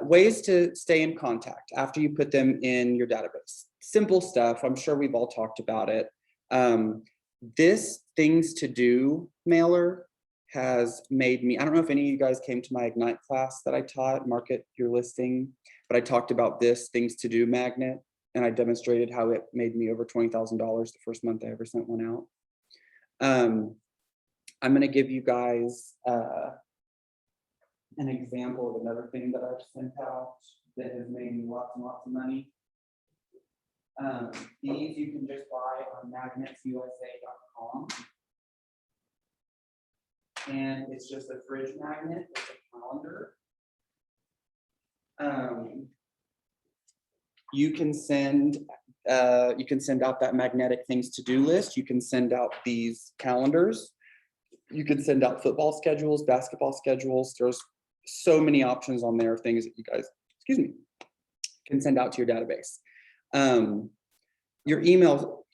ways to stay in contact after you put them in your database. Simple stuff. I'm sure we've all talked about it. This things to do mailer has made me, I don't know if any of you guys came to my Ignite class that I taught, Market Your Listing, but I talked about this things to do magnet, and I demonstrated how it made me over $20,000 the first month I ever sent one out. I'm going to give you guys an example of another thing that I've sent out that has made me lots and lots of money. These you can just buy on magnetsusa.com. And it's just a fridge magnet, it's a calendar. You can send out that magnetic things to do list. You can send out these calendars. You can send out football schedules, basketball schedules. There's so many options on there, things that you guys, excuse me, can send out to your database. Your email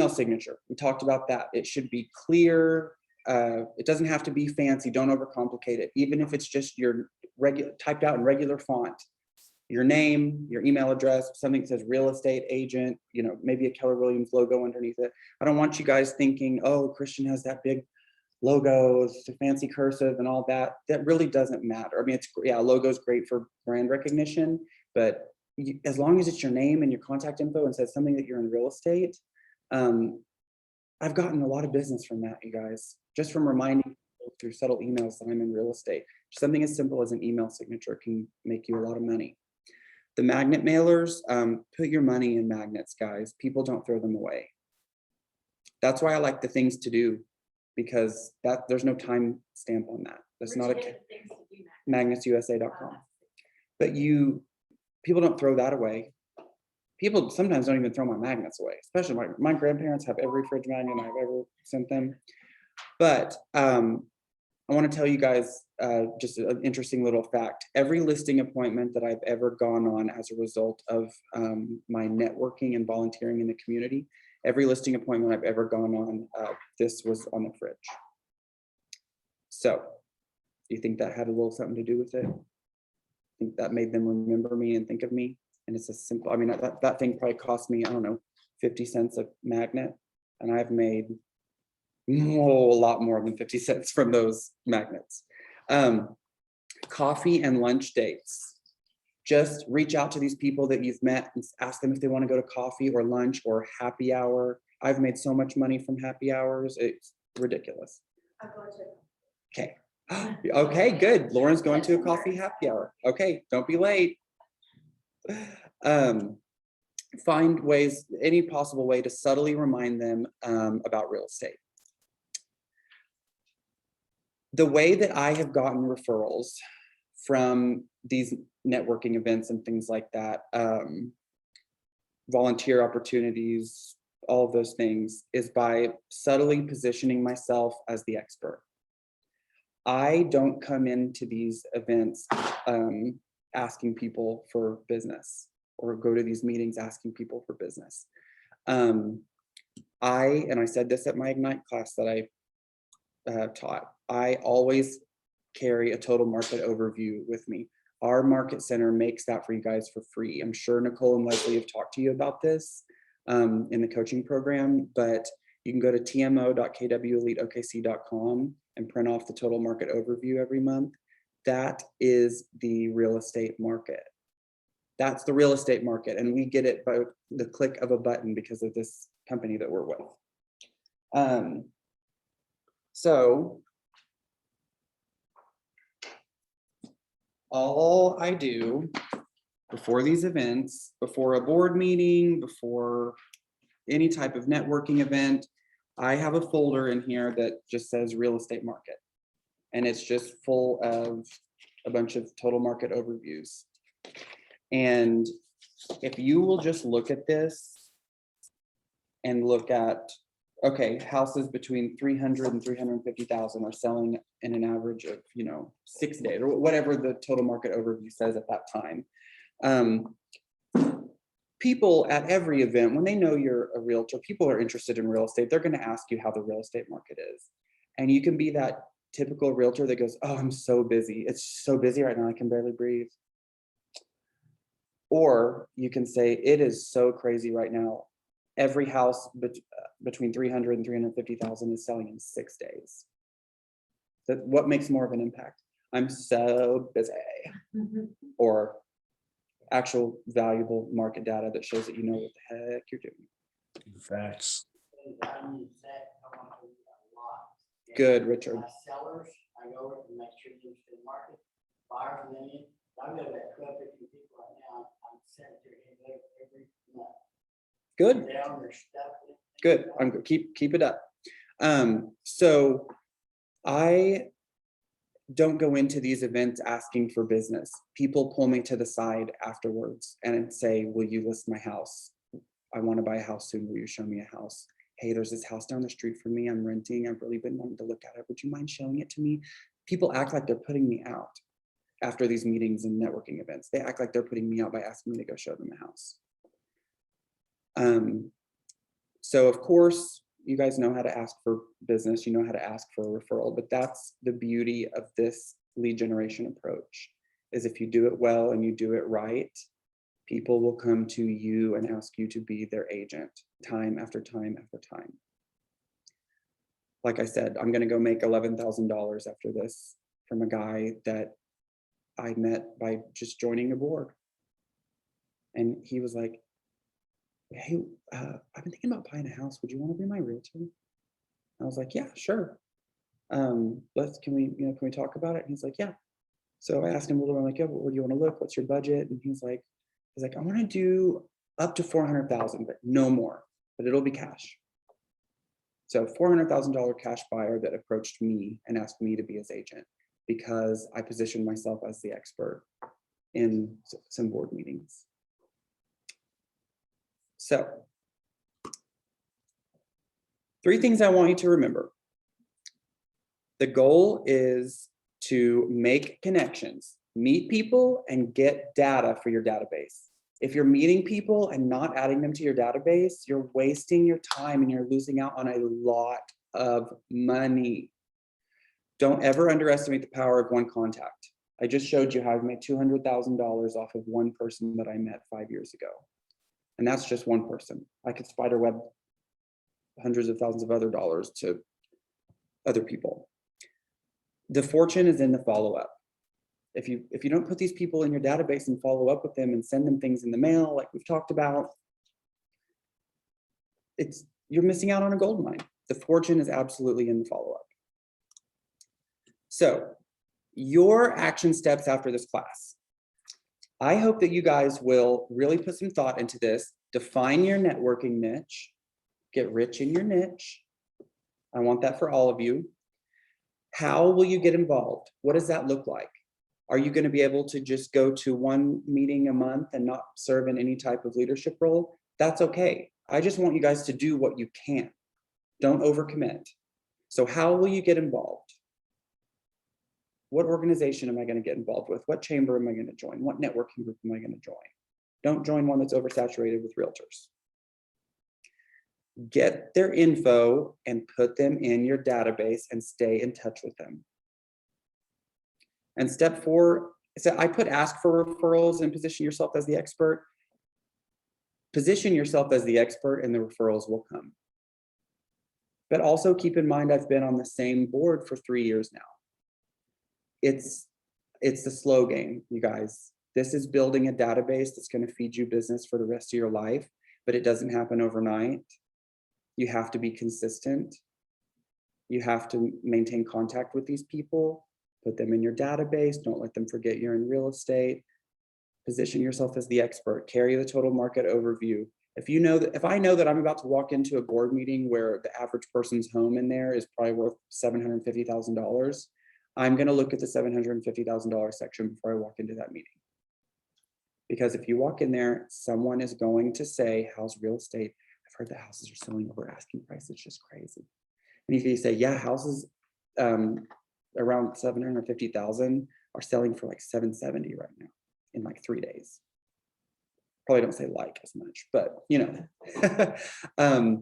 signature, we talked about that. It should be clear. It doesn't have to be fancy. Don't overcomplicate it. Even if it's just your regular typed out in regular font, your name, your email address, something that says real estate agent, you know, maybe a Keller Williams logo underneath it. I don't want you guys thinking, oh, Christian has that big logo, it's a fancy cursive and all that. That really doesn't matter. I mean, it's, yeah, logo is great for brand recognition, but as long as it's your name and your contact info and says something that you're in real estate, I've gotten a lot of business from that, you guys, just from reminding people through subtle emails that I'm in real estate. Something as simple as an email signature can make you a lot of money. The magnet mailers, put your money in magnets, guys. People don't throw them away. That's why I like the things to do, because there's no time stamp on that. That's not a magnetsusa.com. But people don't throw that away. People sometimes don't even throw my magnets away, especially my grandparents have every fridge magnet I've ever sent them. But I want to tell you guys just an interesting little fact. Every listing appointment that I've ever gone on as a result of my networking and volunteering in the community, every listing appointment I've ever gone on, this was on the fridge. So do you think that had a little something to do with it? I think that made them remember me and think of me. And it's a simple, I mean, that thing probably cost me, I don't know, 50 cents a magnet. And I've made a lot more than 50 cents from those magnets. Coffee and lunch dates. Just reach out to these people that you've met and ask them if they want to go to coffee or lunch or happy hour. I've made so much money from happy hours. It's ridiculous. I'm going to. Okay. Okay, good. Lauren's going to a coffee happy hour. Okay, don't be late. Find ways, any possible way to subtly remind them about real estate. The way that I have gotten referrals from these networking events and things like that, volunteer opportunities, all of those things, is by subtly positioning myself as the expert. I don't come into these events asking people for business, or go to these meetings asking people for business. I said this at my Ignite class that I taught, I always carry a total market overview with me. Our market center makes that for you guys for free. I'm sure Nicole and Leslie have talked to you about this in the coaching program, but you can go to tmo.kweliteokc.com and print off the total market overview every month. That is the real estate market. That's the real estate market. And we get it by the click of a button because of this company that we're with. So all I do before these events, before a board meeting, before any type of networking event, I have a folder in here that just says real estate market. And it's just full of a bunch of total market overviews. And if you will just look at this and look at, okay, houses between 300 and 350,000 are selling in an average of, 6 days, or whatever the total market overview says at that time. people at every event, when they know you're a realtor, people are interested in real estate, they're gonna ask you how the real estate market is. And you can be that typical realtor that goes, oh, I'm so busy. It's so busy right now, I can barely breathe. Or you can say, it is so crazy right now. Every house between 300 and 350,000 is selling in 6 days. That what makes more of an impact? I'm so busy. Or actual valuable market data that shows that you know what the heck you're doing. Facts. I use that, I want to use that a lot. And Good, Richard. my sellers, I go over and make sure you understand the market, buyers and then, I've got about 12, 15 people right now, I'm sending to every month. Good. Down their stuff. Good. Keep it up. So I don't go into these events asking for business. People pull me to the side afterwards and say, will you list my house? I want to buy a house soon. Will you show me a house? Hey, there's this house down the street from me. I'm renting. I've really been wanting to look at it. Would you mind showing it to me? People act like they're putting me out after these meetings and networking events. They act like they're putting me out by asking me to go show them a house. So of course, you guys know how to ask for business, you know how to ask for a referral, but that's the beauty of this lead generation approach, is if you do it well and you do it right, people will come to you and ask you to be their agent time after time after time. Like I said, I'm gonna go make $11,000 after this from a guy that I met by just joining a board. And he was like, hey, I've been thinking about buying a house. Would you want to be my realtor? I was like, yeah, sure. Can we talk about it? And he's like, yeah. So I asked him a little bit, I'm like, yeah, where do you want to look? What's your budget? And he's like, I want to do up to 400,000, but no more, but it'll be cash. So $400,000 cash buyer that approached me and asked me to be his agent because I positioned myself as the expert in some board meetings. So, 3 things I want you to remember. The goal is to make connections, meet people, and get data for your database. If you're meeting people and not adding them to your database, you're wasting your time and you're losing out on a lot of money. Don't ever underestimate the power of one contact. I just showed you how I've made $200,000 off of one person that I met 5 years ago. And that's just one person. I could spider web hundreds of thousands of other dollars to other people. The fortune is in the follow-up. If you don't put these people in your database and follow up with them and send them things in the mail, like we've talked about, you're missing out on a gold mine. The fortune is absolutely in the follow-up. So, your action steps after this class. I hope that you guys will really put some thought into this, define your networking niche, get rich in your niche. I want that for all of you. How will you get involved? What does that look like? Are you going to be able to just go to one meeting a month and not serve in any type of leadership role? That's okay. I just want you guys to do what you can. Don't overcommit. So how will you get involved? What organization am I going to get involved with? What chamber am I going to join? What networking group am I going to join? Don't join one that's oversaturated with realtors. Get their info and put them in your database and stay in touch with them. And step 4, so I put ask for referrals and position yourself as the expert. Position yourself as the expert and the referrals will come. But also keep in mind, I've been on the same board for 3 years now. It's the slow game, you guys. This is building a database that's going to feed you business for the rest of your life, but it doesn't happen overnight. You have to be consistent. You have to maintain contact with these people, put them in your database. Don't let them forget you're in real estate. Position yourself as the expert, carry the total market overview. If I know that I'm about to walk into a board meeting where the average person's home in there is probably worth $750,000, I'm going to look at the $750,000 section before I walk into that meeting. Because if you walk in there, someone is going to say, how's real estate? I've heard that houses are selling over asking price. It's just crazy. And if you say, yeah, houses around 750,000 are selling for like 770 right now in like 3 days. Probably don't say like as much, but you know.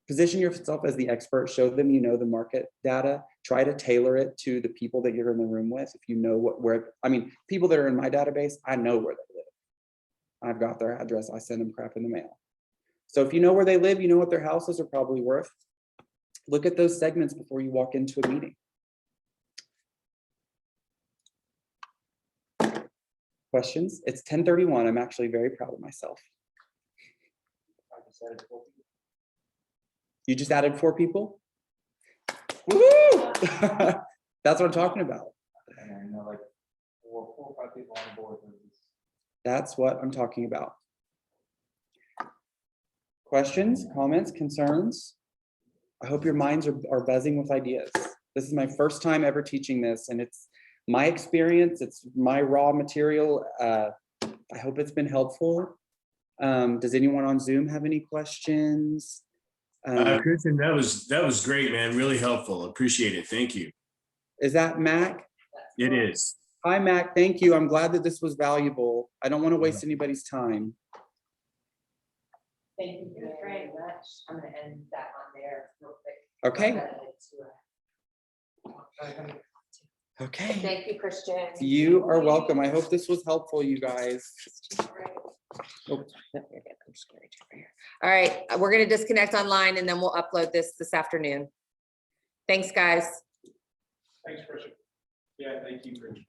Position yourself as the expert, show them you know the market data, try to tailor it to the people that you're in the room with. If you know people that are in my database, I know where they live. I've got their address, I send them crap in the mail. So if you know where they live, you know what their houses are probably worth. Look at those segments before you walk into a meeting. Questions? It's 10:31. I'm actually very proud of myself. You just added 4 people? Woo! That's what I'm talking about. And like 4 or 5 people on the board. That's what I'm talking about. Questions, comments, concerns? I hope your minds are buzzing with ideas. This is my first time ever teaching this, and it's my experience. It's my raw material. I hope it's been helpful. Does anyone on Zoom have any questions? Christian, that was great, man. Really helpful. Appreciate it. Thank you. Is that Mac? It is. Hi, Mac. Thank you. I'm glad that this was valuable. I don't want to waste anybody's time. Thank you very much. I'm gonna end that on there real quick. Okay. Okay. Thank you, Christian. You are welcome. I hope this was helpful, you guys. Oh, All right, we're gonna disconnect online and then we'll upload this afternoon. Thanks, guys. Thanks, Christian. Yeah, thank you, Christian.